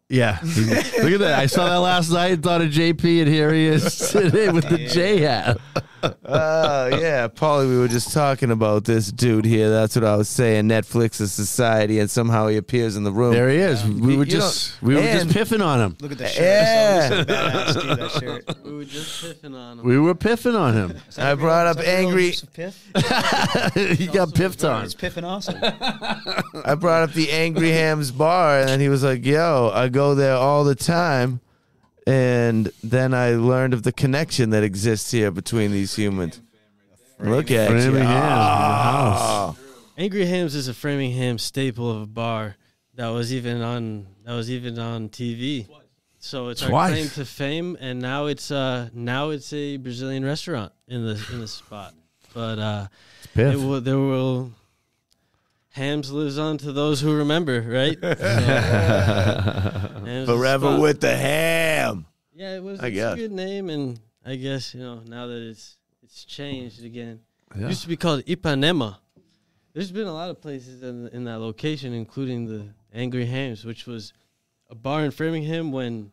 Yeah, look at that. I saw that last night and thought of JP, and here he is today with the J hat. Oh, yeah. Paulie, we were just talking about this dude here. That's what I was saying. Netflix is society, and somehow he appears in the room. There he is. We were You just piffing on him. Look at the shirt. Yeah. So badass, dude, that shirt. We were just piffing on him. We were piffing on him. Is that I a brought up is that a real angry- use of Piff? He got piffed on. It's piffing awesome. I brought up the Angry Hams bar, and he was like, yo, I go there all the time. And then I learned of the connection that exists here between these humans. Look at you. Framing Hams in the Ah. Angry Hams is a Framingham staple of a bar that was even on TV. So it's our Twice. claim to fame, and now it's a Brazilian restaurant in the spot. But Piff. Hams lives on to those who remember, right? So, Hams is Forever spot. with the ham. Yeah, it's I a guess. good name, and I guess now that it's changed again. Yeah. It used to be called Ipanema. There's been a lot of places in that location, including the Angry Hams, which was a bar in Framingham when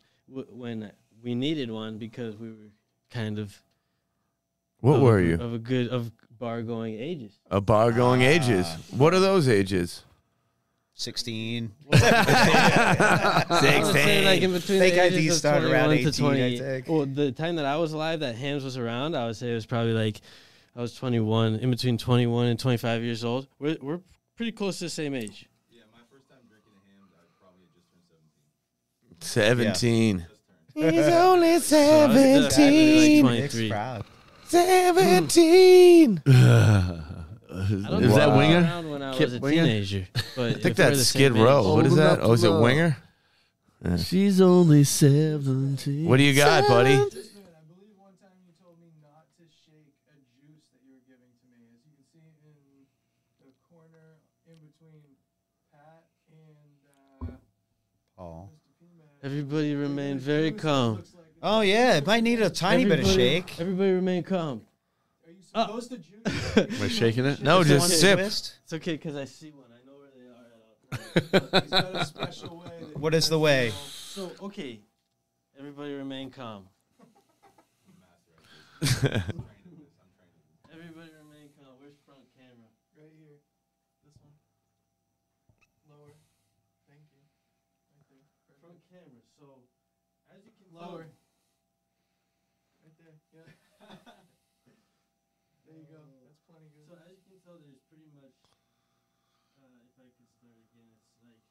we needed one because we were kind of What were you? of bar going ages. A bar going ages. What are those ages? 16. I would say like in between Fake the IDs ages of start around 21 to 18, I 28. think. Well, the time that I was alive, that Hams was around, I would say it was probably like I was 21, in between 21 and 25 years old. We're pretty close to the same age. Yeah, my first time drinking a ham, I probably had just turned 17. 17. He's only So I was like 17. 23. Proud. 17. I don't Is know that if I was Winger? around when I Kip was a Winger? teenager. But I think that's Skid Row. What is Old that? enough Oh, is to it love. Winger? She's only 17. What do you got, buddy? I believe one time you told me not to shake a juice that you were giving to me. As you can see in the corner in between Pat and Oh. Everybody remain very calm. Oh, yeah. It might need a tiny bit of shake. Everybody remain calm. Are you supposed to juice? Am I shaking it? No, Is it just one sip. twist? It's okay because I see one. I know where they are at all times. He's got a special way. that What he is the does way? it all. So, okay. Everybody remain calm. Everybody remain calm. Where's front camera? Right here. This one. Lower. Thank you. Right there. Front camera. So, as you can Lower. tell, Right there. Yeah. There you go. That's plenty good. so as you can tell, there's pretty much, if I could start again, it's like,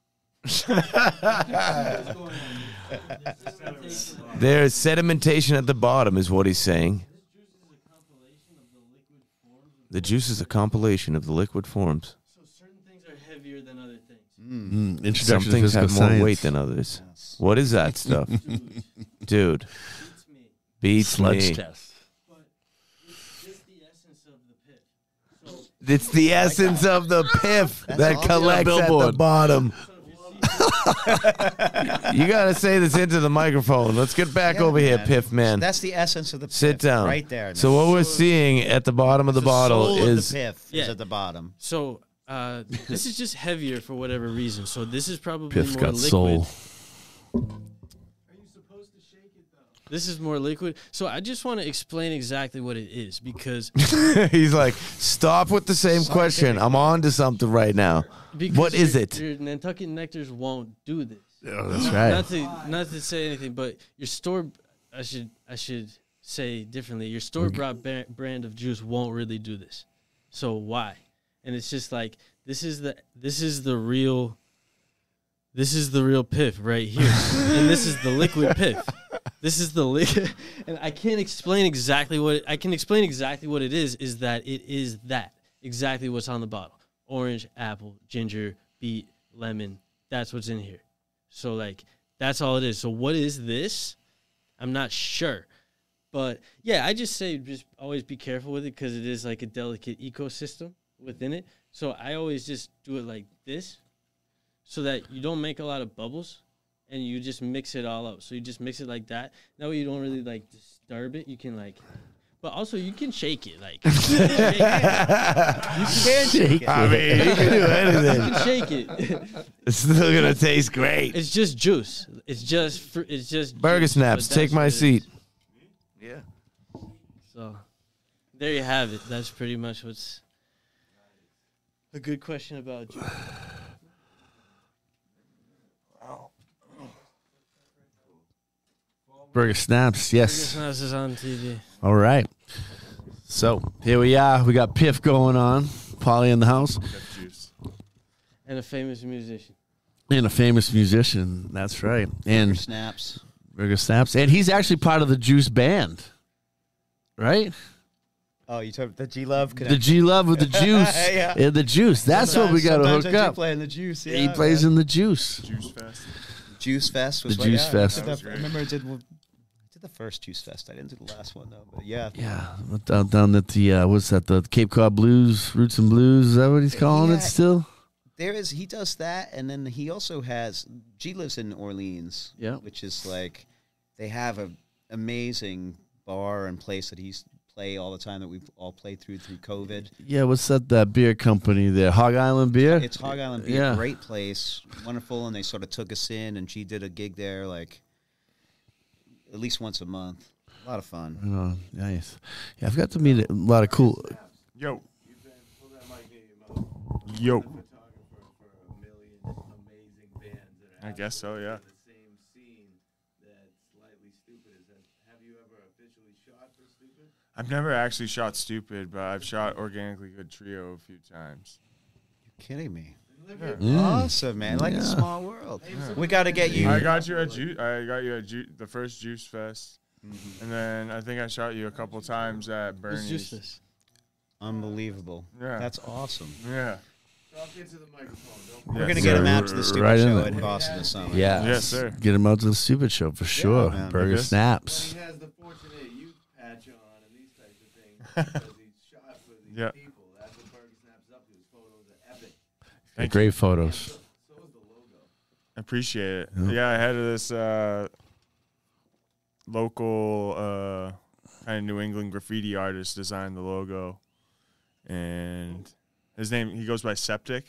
There's sedimentation at the bottom, is what he's saying. this juice is a compilation of the liquid forms. The juice is a compilation of the liquid forms. So certain things are heavier than other things. Mm. Introduction Some to things physical have more science. weight than others. Yes. What is that stuff? Dude, Dude, beats beats me. Sludge me. test. But it's just the essence of the pit. So, It's the essence of the piff that awesome. collects at the Billboard. bottom. so if you see You gotta say this into the microphone. Let's get back Yeah, over here, man. Piff man. That's the essence of the Sit piff down. right there. So what we're seeing at the bottom of the bottle soul is of the piff Yeah. is at the bottom. So this is just heavier for whatever reason. So this is probably Piff's more got liquid. soul. Are you supposed to shake it though? This is more liquid. So I just want to explain exactly what it is because, he's like, stop with the same question. I'm on to something right now. because What is your- it? Your Nantucket Nectars won't do this. Oh, that's right. Not to say anything, but your store, I should say differently. Your store bought brand of juice won't really do this. So why? And it's just like this is the real piff right here, and this is the liquid piff. This is the liquid, and I can't explain exactly what I can explain exactly what it is. Is that it is that exactly what's on the bottle: orange, apple, ginger, beet, lemon. That's what's in here. So like that's all it is. So what is this? I'm not sure. But yeah, I just say just always be careful with it because it is like a delicate ecosystem within it. So I always just do it like this so that you don't make a lot of bubbles and you just mix it all up. So you just mix it like that. That way you don't really like disturb it. You can like, But also, you can shake it. Like you can shake it. I mean, you can do You anything. can shake it. It's still gonna taste great. It's just juice. It's just Burger juice, snaps. but Take that's my what it seat. is. Yeah. So there you have it. That's pretty much what's a good question about juice. Burger Snaps, yes. Snaps is on TV. All right. So here we are. We got Piff going on. Polly in the house. And a famous musician. And a famous musician. That's right. And Snaps. Burger Snaps. And he's actually part of the Juice band. Right? Oh, you told the G Love The G Love with the juice. Yeah. And the juice. That's what we got to Sometimes hook I do up. play in the Juice. Yeah, He plays in the juice. Juice Fest. Juice Fest. Was The like, Juice yeah, Fest. I remember I did the first Juice Fest. I didn't do the last one though. But yeah. Yeah. Down at the, what's that? The Cape Cod Blues, Roots and Blues. Is that what he's calling it still? He does that, and then he also has. G lives in Orleans. Yeah. Which is like, they have a amazing bar and place that he's play all the time that we've all played through COVID. Yeah, what's that beer company there? Hog Island Beer? It's Hog Island Beer, Yeah. great place, wonderful, and they sort of took us in, and she did a gig there like at least once a month. A lot of fun. Oh, nice. Yeah, I've got to meet a lot of cool. Yo. Yo. I guess so, yeah. The same scene that Slightly Stoopid is in. Have you ever officially shot for Stoopid? I've never actually shot Stupid, but I've shot Organically Good Trio a few times. You're kidding me. Yeah. Awesome, man. Like a small world. We got to get you. I got you at the first Juice Fest, and then I think I shot you a couple times at It's Bernie's. juiceless. Unbelievable. Yeah. That's awesome. Yeah. Talk into the microphone. We're Yes, going to sir. get him out to the Stupid Right in show there. in Boston this summer. Yeah. Yes, sir. Get him out to the Stupid Show for sure. man. Burger Yes. Snaps. He has the fortunate youth patch on and these types of things because he's shot for these Yeah. people. That's what Burger Snaps up to. His photos are epic. Thank Great photos. So is the logo. Appreciate it. Yeah. Yeah, I had this local kind of New England graffiti artist design the logo, and his name, he goes by Septic.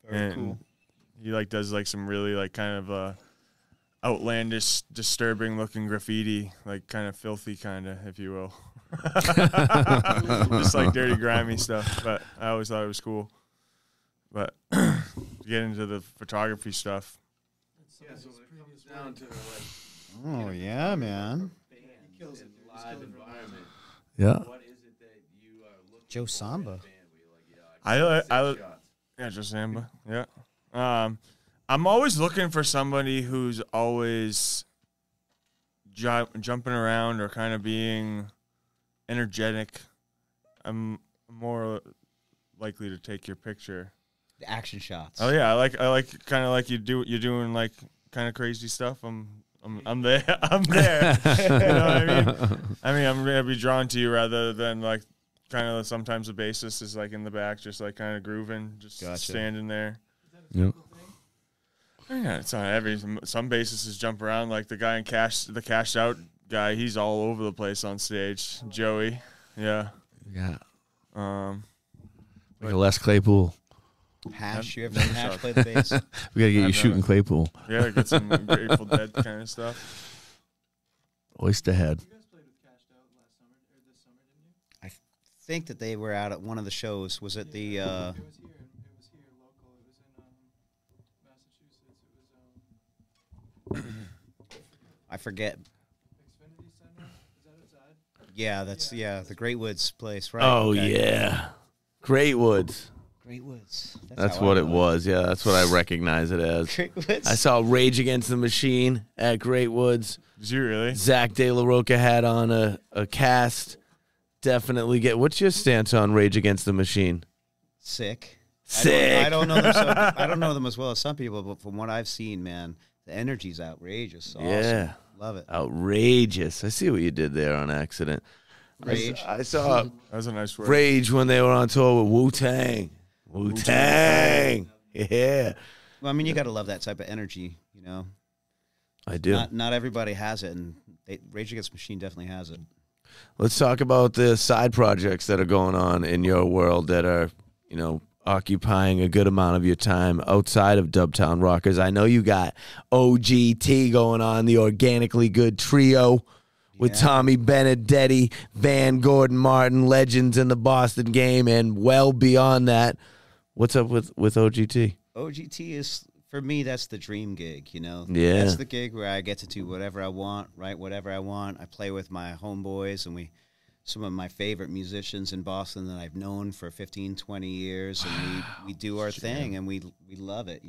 Very And cool. he like does like some really like kind of outlandish, disturbing looking graffiti, like kind of filthy kind of, if you will. Just like dirty, grimy stuff. But I always thought it was cool. But to get into the photography stuff, Yeah, so when it comes down to like Oh, yeah, man. bands in live environment, Yeah. what is it that you are looking Joe for Samba. in a band where you're like, yeah, I six shots. yeah, just Samba. Yeah. I'm always looking for somebody who's always jumping around or kind of being energetic. I'm more likely to take your picture. The action shots. Oh yeah, I like kind of like you're doing like kind of crazy stuff. I'm there. I'm there. You know what I mean? I mean, I'm gonna be drawn to you rather than like kind of sometimes the bassist is like in the back, just like kind of grooving, just Gotcha. standing there. Yep. Yeah, it's not every. Some bassists jump around like the guy in the cashed out guy. He's all over the place on stage. Joey, yeah. Yeah. Like Like a Les Claypool. Hash. You ever seen Hash play the bass? We gotta get you I've shooting never- Claypool. Yeah, get some Grateful Dead kind of stuff. Oysterhead. I think that they were out at one of the shows. Was it the... It was here. It was here local. It was in Massachusetts. It was I forget. Xfinity Center. Is that outside? Yeah, that's the Great Woods place, right? Oh Okay. yeah, Great Woods. Great Woods. That's how what I it know was. Yeah, that's what I recognize it as. Great Woods. I saw Rage Against the Machine at Great Woods. Did you really? Zach De La Roca had on a cast. Definitely get. What's your stance on Rage Against the Machine? Sick. Sick. I don't know them. I don't know them as well as some people, but from what I've seen, man, the energy's outrageous. Awesome. Yeah. Love it. Outrageous. I see what you did there on accident. Rage. I saw That was a nice word. Rage when they were on tour with Wu-Tang. Wu-Tang. Yeah. Well, I mean, you got to love that type of energy, you know. I do. Not everybody has it, and Rage Against the Machine definitely has it. Let's talk about the side projects that are going on in your world that are, occupying a good amount of your time outside of Dubtown Rockers. I know you got OGT going on, the Organically Good Trio with Tommy Benedetti, Van Gordon Martin, legends in the Boston game, and well beyond that. What's up with OGT? OGT is, for me, that's the dream gig, Yeah. That's the gig where I get to do whatever I want, write whatever I want. I play with my homeboys, and some of my favorite musicians in Boston that I've known for 15, 20 years, and we do our thing, and we love it,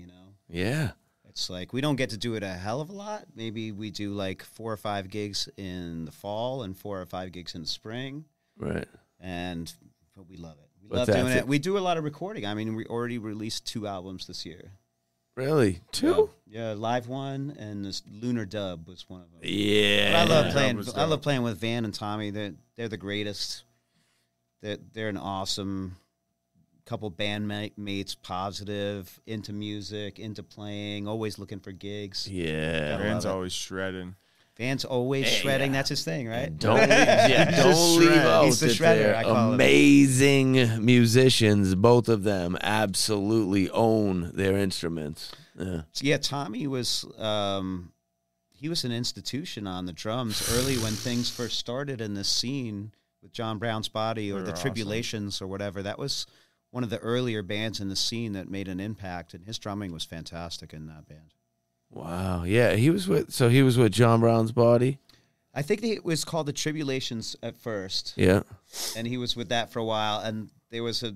Yeah. It's like we don't get to do it a hell of a lot. Maybe we do like 4 or 5 gigs in the fall and 4 or 5 gigs in the spring. Right. But we love it. We love doing it. We do a lot of recording. I mean, we already released 2 albums this year. Really? 2? Yeah, live one, and this Lunar Dub was one of them. Yeah. But I love playing. I love playing with Van and Tommy. They're the greatest. They're an awesome couple bandmates, positive, into music, into playing, always looking for gigs. Yeah. Van's always shredding. Van's always shredding. That's his thing, right? Don't leave out He's the that shredder, they're I call him. amazing musicians. Both of them absolutely own their instruments. Yeah, Tommy was he was an institution on the drums early when things first started in this scene with John Brown's Body or the Tribulations or whatever. That was one of the earlier bands in the scene that made an impact, and his drumming was fantastic in that band. Wow. Yeah, he was with John Brown's Body. I think it was called the Tribulations at first. Yeah. And he was with that for a while, and there was I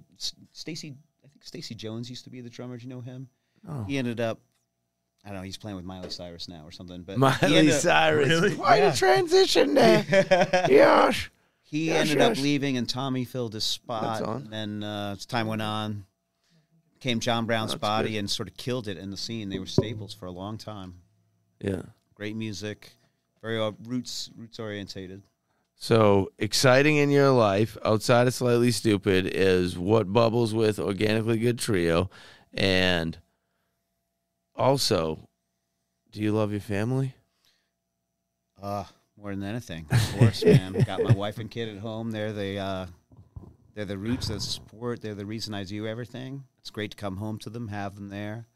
think Stacey Jones used to be the drummer. Do you know him? Oh. He ended up, I don't know, he's playing with Miley Cyrus now or something. But Miley Cyrus. Really? Why you transition there? Yes. He ended up leaving, and Tommy filled his spot. That's on. And then as time went on, came John Brown's Body good. and sort of killed it in the scene. They were staples for a long time. Yeah. Great music, very roots orientated. So exciting in your life outside of Slightly Stoopid is what bubbles with Organically Good Trio, and also, do you love your family? More than anything, of course, man. Got my wife and kid at home. They're the roots, they're the support. They're the reason I do everything. It's great to come home to them, have them there.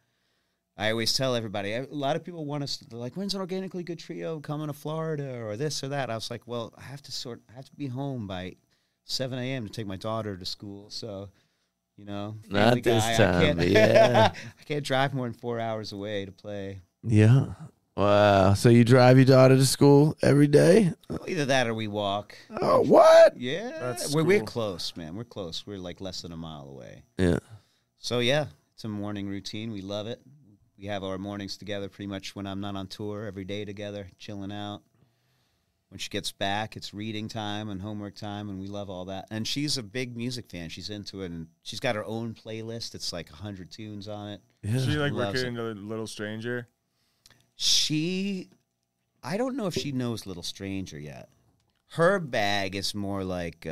I always tell everybody, a lot of people want us, they're like, when's an Organically Good Trio coming to Florida or this or that? I was like, well, I have to be home by 7 a.m. to take my daughter to school. So, Not this time, I can't drive more than 4 hours away to play. Yeah. Wow. So you drive your daughter to school every day? Well, either that or we walk. Oh, what? Yeah. That's we're cool. close, man. We're close. We're like less than a mile away. Yeah. So, yeah, it's a morning routine. We love it. We have our mornings together pretty much when I'm not on tour, every day together, chilling out. When she gets back, it's reading time and homework time, and we love all that. And she's a big music fan. She's into it, and she's got her own playlist. It's like 100 tunes on it. Yeah. She like Loves wicked it. into Little Stranger. I don't know if she knows Little Stranger yet. Her bag is more like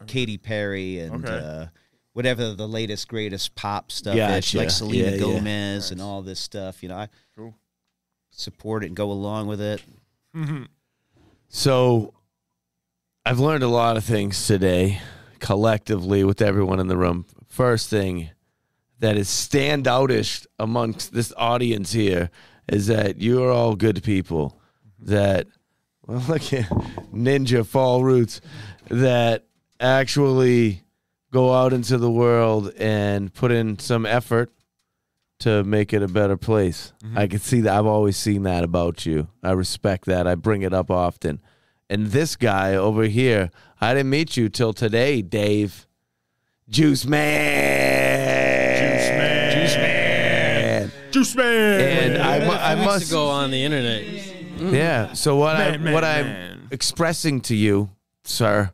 Katy Perry and whatever the latest, greatest pop stuff is. She likes Selena Gomez and all this stuff. I support it and go along with it. So I've learned a lot of things today, collectively, with everyone in the room. First thing that is standoutish amongst this audience here is that you are all good people. That, well, look at Ninja Phall Roots, that actually go out into the world and put in some effort to make it a better place. I can see that. I've always seen that about you. I respect that. I bring it up often. And this guy over here, I didn't meet you till today, Dave. Juiceman. And I must go on the internet. Yeah. So what I'm expressing to you, sir,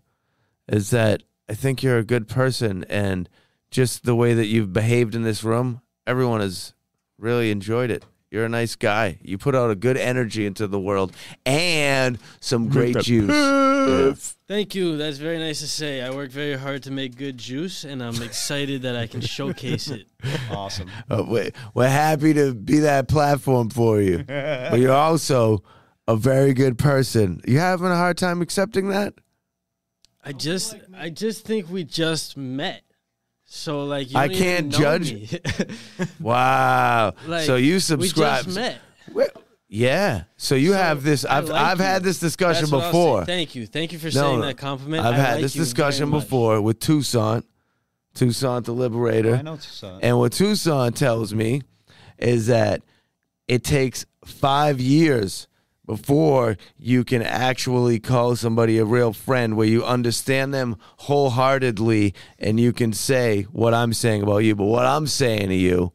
is that I think you're a good person, and just the way that you've behaved in this room, everyone has really enjoyed it. You're a nice guy. You put out a good energy into the world and some great juice. Thank you. That's very nice to say. I work very hard to make good juice, and I'm excited that I can showcase it. Awesome. We're happy to be that platform for you. But you're also a very good person. You having a hard time accepting that? I just think we just met. So like you I don't can't even know judge. me. Wow. Like, So you we subscribe. just met. Yeah. So you have this. I've had this discussion That's what I'll before. say. Thank you for saying that compliment. I've I had like this you discussion very much. before with Toussaint the Liberator. I know Tucson. And what Toussaint tells me is that it takes 5 years before you can actually call somebody a real friend, where you understand them wholeheartedly and you can say what I'm saying about you. But what I'm saying to you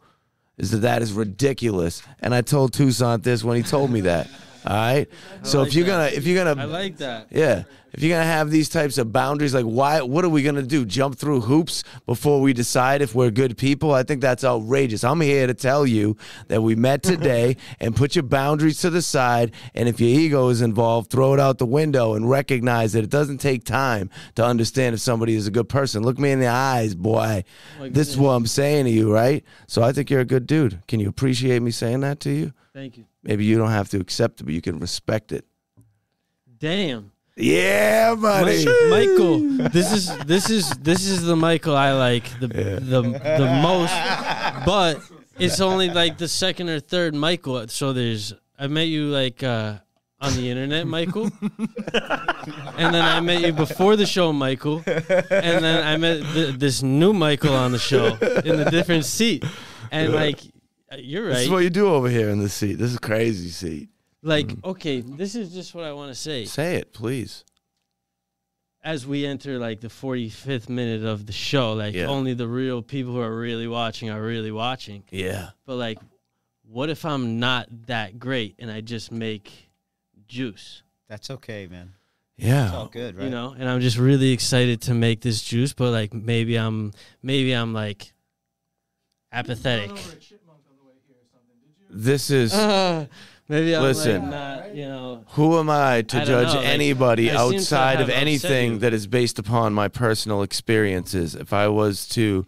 is that is ridiculous. And I told Toussaint this when he told me that. All right. So like if you're gonna, I like that. yeah. If you're going to have these types of boundaries, like what are we going to do? Jump through hoops before we decide if we're good people? I think that's outrageous. I'm here to tell you that we met today and put your boundaries to the side. And if your ego is involved, throw it out the window and recognize that it doesn't take time to understand if somebody is a good person. Look me in the eyes, boy. This is what I'm saying to you, right? So I think you're a good dude. Can you appreciate me saying that to you? Thank you. Maybe you don't have to accept it, but you can respect it. Damn. Yeah, buddy. Michael, this is the Michael I like the most, but it's only like the second or third Michael. So I met you like on the internet, Michael, and then I met you before the show, Michael, and then I met this new Michael on the show in a different seat, and like you're right. This is what you do over here in the seat. This is a crazy seat. Like, okay, this is just what I want to say. Say it, please. As we enter, like, the 45th minute of the show, like, only the real people who are really watching are really watching. Yeah. But, like, what if I'm not that great and I just make juice? That's okay, man. Yeah. It's all good, right? You know? And I'm just really excited to make this juice, but, like, maybe I'm like, apathetic. This is... Maybe I'm Listen, like not, you know. Who am I to I don't judge know, like, anybody I seem to outside of have upset anything you. that is based upon my personal experiences? If I was to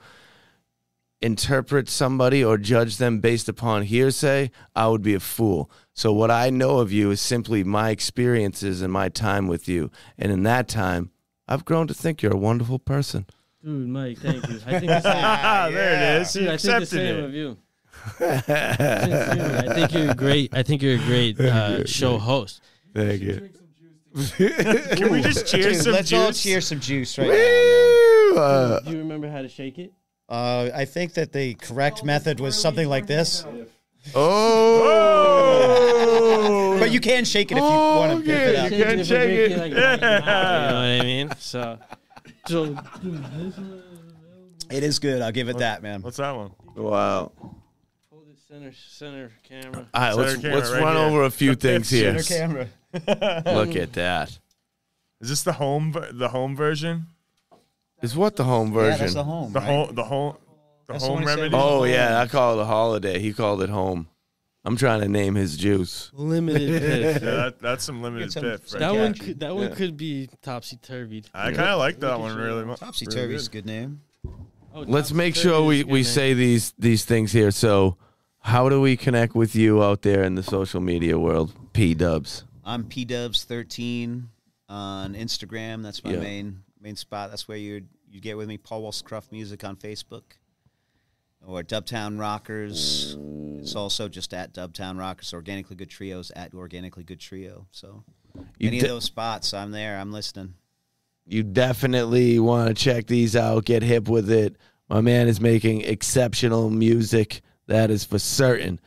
interpret somebody or judge them based upon hearsay, I would be a fool. So what I know of you is simply my experiences and my time with you. And in that time, I've grown to think you're a wonderful person. Dude, Mike, thank you. I think the same. There it is. Dude, You I think the accepted same it. of you. I think you're great. I think you're a great show host. Thank you. Can we just cheers Dude, some let's juice? all cheer some juice right now. Woo! Do you remember how to shake it? I think that the correct method was something like this. Oh! But you can shake it if you want to okay. pick it up. You can shake it. Like, you know what I mean? So dude, this one, It is good. I'll give it that, man. What's that one? Wow. hold it center camera. All right, let's camera right run here. over a few things here. Center camera. Look at that. Is this the home version? Is what the home Yeah, version? that's the home. The right? home That's the one he said. remedy. Oh yeah, I call it a holiday. He called it home. I'm trying to name his juice. Limited piff. Yeah, that's some limited Get some- piff. Right That there. one could be topsy turvy. I kind of like that one really much. Topsy Turvy's a good name. Let's make sure we say these things here. So, how do we connect with you out there in the social media world? P Dubs. I'm PDubs13 on Instagram. That's my Yeah. main spot. That's where you get with me. Paul Walscruff Music on Facebook. Or Dubtown Rockers. It's also just at Dubtown Rockers. Organically Good Trios at Organically Good Trio. So any of those spots, I'm there. I'm listening. You definitely want to check these out. Get hip with it. My man is making exceptional music. That is for certain.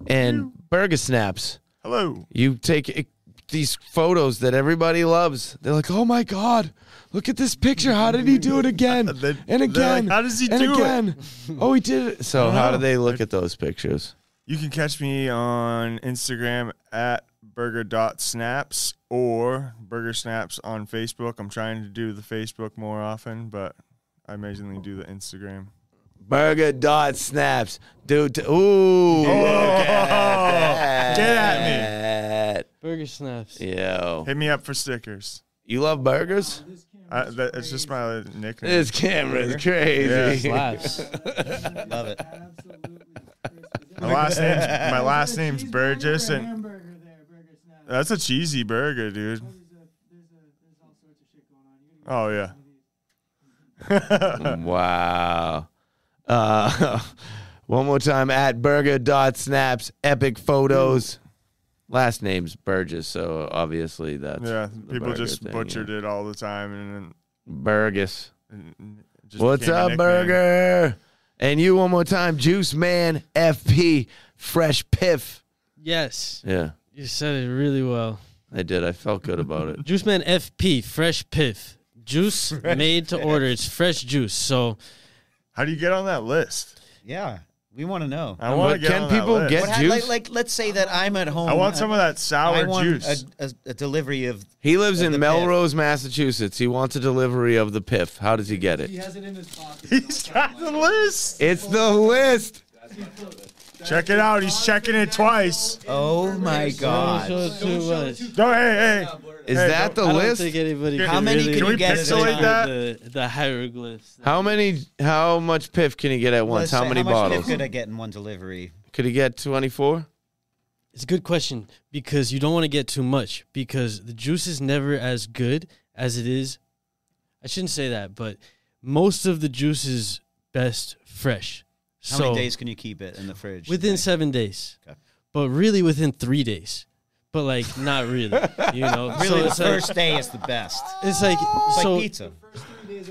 And Burger Snaps. Hello. You take these photos that everybody loves. They're like, oh my God, look at this picture. How did he do it again? And again. like, how does he and do it? again. Oh, he did it. So how do they look at those pictures? You can catch me on Instagram at burger.snaps or burger snaps on Facebook. I'm trying to do the Facebook more often, but I amazingly do the Instagram. Burger.snaps. Dude, ooh. Oh, look at get that. Burger snaps. Yo. Hit me up for stickers. You love burgers? It's just my nickname. This camera is crazy. Slaps. Love it. My last name's Burgess, and That's a cheesy burger, dude. Oh yeah. Wow. One more time at burger.snaps, epic photos. Last name's Burgess, so obviously that's People just butchered it all the time, and Burgess. just What's became a up, nickname. Burger? And you one more time, Juiceman FP, fresh piff. Yes. Yeah, You said it really well. I did. I felt good about it. Juiceman FP, fresh piff. Juice made to order. It's fresh juice. So How do you get on that list? Yeah, we want to know. I want to get can on people that list. get juice? Like, let's say that I'm at home. I want some of that sour I want juice. a delivery of. He lives in the Melrose, Massachusetts. He wants a delivery of the piff. How does he get it? He has it in his pocket. He's got the list. It's the list. Check it out. He's checking it twice. Oh my God! So too much. No, hey. Is Hey, that the I don't list? think anybody How can many really can you get pixelate that? The hieroglyphs. How much piff can he get at once? Let's How say, many much bottles? Could I get in one delivery? Could he get 24? It's a good question because you don't want to get too much because the juice is never as good as it is. I shouldn't say that, but most of the juice is best fresh. How many days can you keep it in the fridge? Within 7 days. Okay. But really within 3 days. But like not really, you know. Really, So the it's like, first day is the best. it's like It's so like pizza.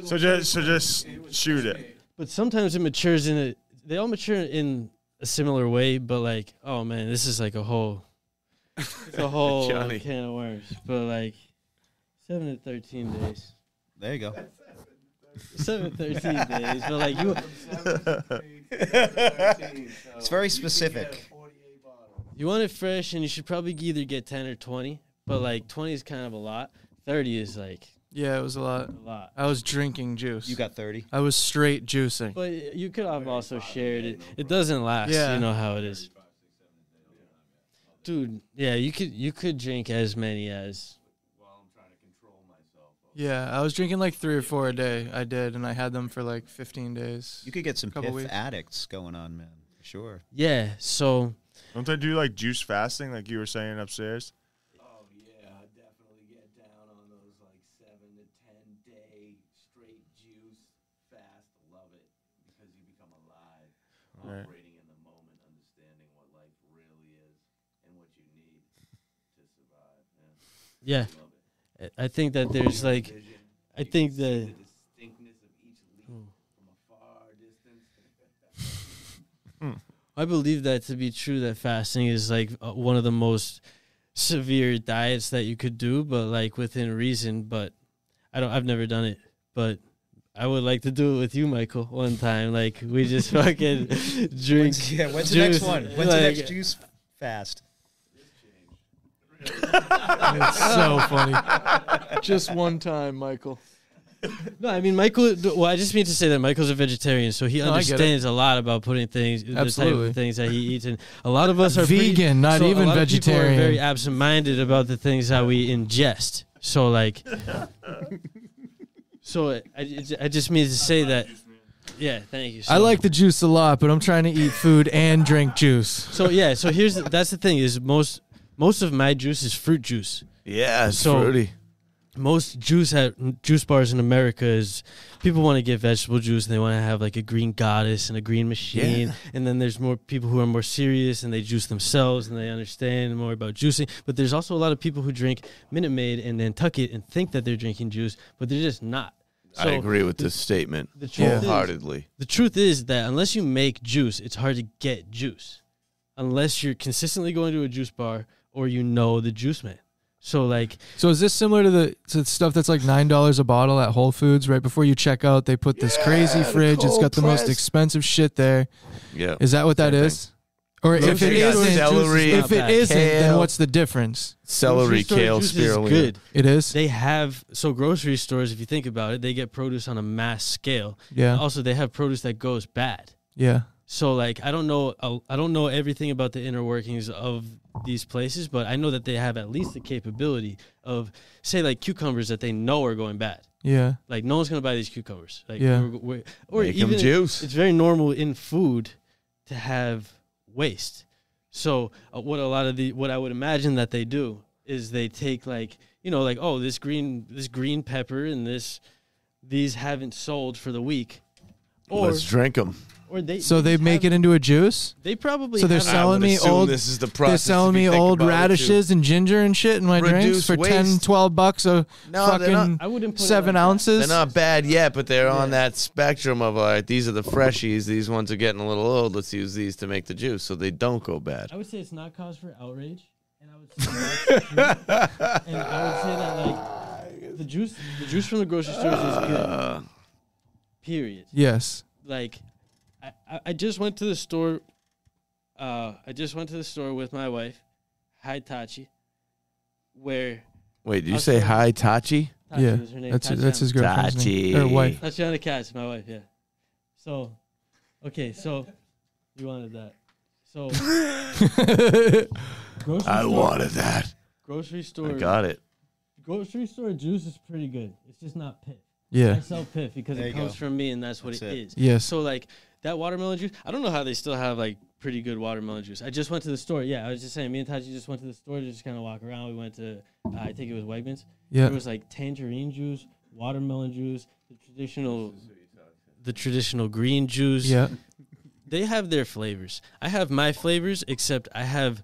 So just shoot it. but sometimes it matures they all mature in a similar way, but like, oh man, this is like a whole Johnny. can of worms. But like 7 to 13 days. There you go. 7 to 13 days. But like you It's very specific. You want it fresh, and you should probably either get 10 or 20. But like 20 is kind of a lot. 30 is like Yeah, it was a lot. a lot. I was drinking juice. You got 30. I was straight juicing. But you could have also shared it. It doesn't last. Yeah. You know how it is. Dude, yeah, you could drink as many as. Yeah, I was drinking like 3 or 4 a day. I did, and I had them for like 15 days. You could get some Couple piff weeks. addicts going on, man. For sure. Yeah, so Don't they do like juice fasting, like you were saying upstairs? Oh, yeah. I definitely get down on those like 7 to 10 day straight juice fast. Love it because you become alive, Right. operating in the moment, understanding what life really is and what you need to survive. yeah, Love it. I think that there's like, I think The the distinctness of each leaf from a far distance. I believe that to be true. That fasting is like one of the most severe diets that you could do, but like within reason. But I've never done it, but I would like to do it with you, Michael, one time. Like we just fucking drink. When's the next juice. one? When's the Like, next juice fast? It's so funny. Just one time, Michael. No, I mean Michael. Well, I just mean to say that Michael's a vegetarian, so he No, I get it. understands a lot about putting things, the type Absolutely. of things that he eats, and a lot of us are Vegan, not so even a lot of people vegetarian. are very absent-minded about the things that we ingest. So like, so I just mean to say that. Yeah, thank you. So, I like the juice a lot, but I'm trying to eat food and drink juice. So yeah, so that's the thing is most of my juice is fruit juice. Yeah, it's So- fruity. Most juice at juice bars in America is people want to get vegetable juice and they want to have like a green goddess and a green machine. Yeah. And then there's more people who are more serious and they juice themselves and they understand more about juicing. But there's also a lot of people who drink Minute Maid and Nantucket and think that they're drinking juice, but they're just not. I agree with this statement the truth is- wholeheartedly. The truth is that unless you make juice, it's hard to get juice. Unless you're consistently going to a juice bar or you know the juice man. So like So is this similar to the stuff that's like $9 a bottle at Whole Foods? Right before you check out, they put this crazy the fridge. It's cold got the most press. expensive shit there. Yeah. Is that what that Same is? Or Grocery if it got isn't, celery, if it not isn't, then kale. what's the difference? Celery, grocery store kale, juice is spirulina. good. It is. They have grocery stores, if you think about it, they get produce on a mass scale. Yeah. Also, they have produce that goes bad. Yeah. So like I don't know everything about the inner workings of these places, but I know that they have at least the capability of say like cucumbers that they know are going bad. Yeah. Like no one's gonna buy these cucumbers. Like Yeah. or Make 'em even juice. it's very normal in food to have waste. So what I would imagine that they do is they take like, you know, like, oh, this green pepper and these haven't sold for the week. Or Let's drink them. or they make it into a juice. They probably So they're have- selling me old. This is the They're process. selling if you me think old about it, too. radishes and ginger and shit in my drinks Reduce for waste. $10-12 a No, they're not. fucking I wouldn't put it 7 like that. ounces. They're not bad yet, but they're on Yeah. that spectrum of, all right, these are the freshies. These ones are getting a little old. Let's use these to make the juice so they don't go bad. I would say it's not cause for outrage, and I would say that's true. And I would say that like the juice from the grocery stores is good. Period. Yes. Like, I just went to the store. I just went to the store with my wife, Hitachi, where Wait, did you I'll say show- hi, Tachi? Tachi Yeah. is her name. That's his girlfriend's name. Or Tachi. wife. Tatiana Katz, my wife. Yeah. So, okay, so you wanted that. So grocery I store, wanted that. grocery store. I got it. Grocery store juice is pretty good. It's just not Piff. Yeah. I sell Piff because There it you comes go. from me, and that's what That's it it. is. Yes. So like that watermelon juice, I don't know how they still have like pretty good watermelon juice. I just went to the store. Yeah, I was just saying, me and Tachi just went to the store to just kind of walk around. We went to, I think it was Wegmans. Yeah. There was like tangerine juice, watermelon juice, the traditional green juice. Yeah. They have their flavors. I have my flavors, except I have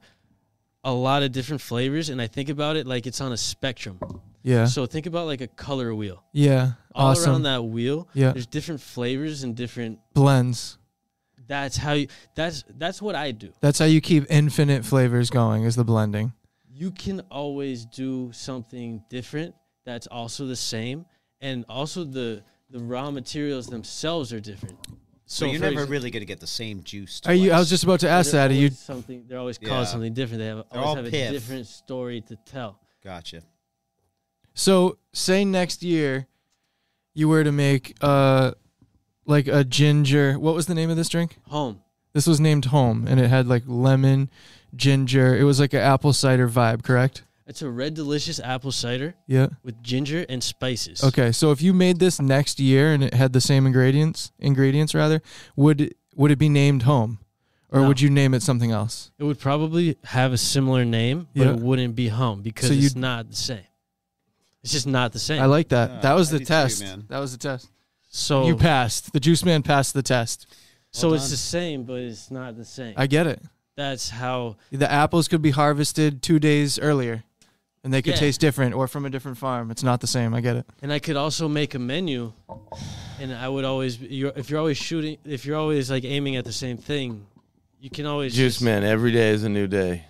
a lot of different flavors, and I think about it like it's on a spectrum. Yeah. So think about like a color wheel. Yeah. All Awesome. around that wheel, Yeah. there's different flavors and different. Blends. That's how you. That's what I do. That's how you keep infinite flavors going, is the blending. You can always do something different that's also the same, and also the raw materials themselves are different. So you're for never example, really going to get the same juice. Are you? I was twice. just about to ask they're that. Are you? always something? They're always called Yeah. something different. They They're always all have a Piff. different story to tell. Gotcha. So say next year, you were to make like a ginger. What was the name of this drink? Home. This was named Home, and it had like lemon, ginger. It was like an apple cider vibe, correct? It's a red delicious apple cider Yeah. with ginger and spices. Okay, so if you made this next year and it had the same ingredients rather, would it be named Home, or No. would you name it something else? It would probably have a similar name, but Yeah. it wouldn't be Home because So it's you'd- not the same. It's just not the same. I like that. Yeah, that was I the do too, test. man. That was the test. so You passed. The Juice Man passed the test. so Well it's done. the same, but it's not the same. I get it. That's how. The apples could be harvested 2 days earlier, and they could Yeah. taste different, or from a different farm. It's not the same. I get it. And I could also make a menu, and I would always. If you're always like aiming at the same thing, you can always Juice just- man, every day is a new day.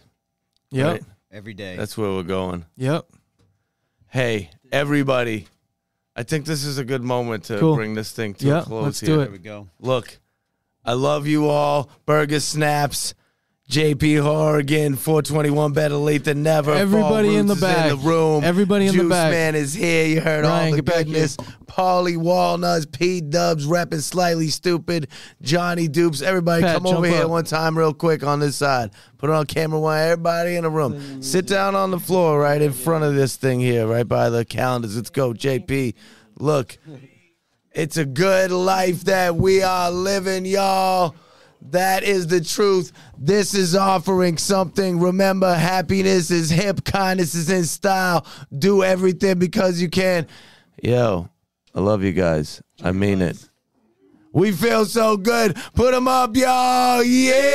Yep. Right? Every day. That's where we're going. Yep. Hey, everybody. I think this is a good moment to Cool. bring this thing to Yeah, a close let's here. do it. there we go. Look, I love you all. Burger Snaps, JP Horrigan, 421 better late than never. Everybody Phall in the Roots is back. in the room. Everybody in the Juice back. Man is here. You heard Ryan, all the get back goodness. Paulie Walnuts, P Dubs, repping Slightly Stupid, Jonny Deups. Everybody Pat, come over jump here up. one time real quick on this side. Put it on camera one. Everybody in the room. Sit down on the floor right in front of this thing here, right by the calendars. Let's go, JP. Look, it's a good life that we are living, y'all. That is the truth. This is offering something. Remember, happiness is hip. Kindness is in style. Do everything because you can. Yo, I love you guys. I mean it. We feel so good. Put them up, y'all. Yeah.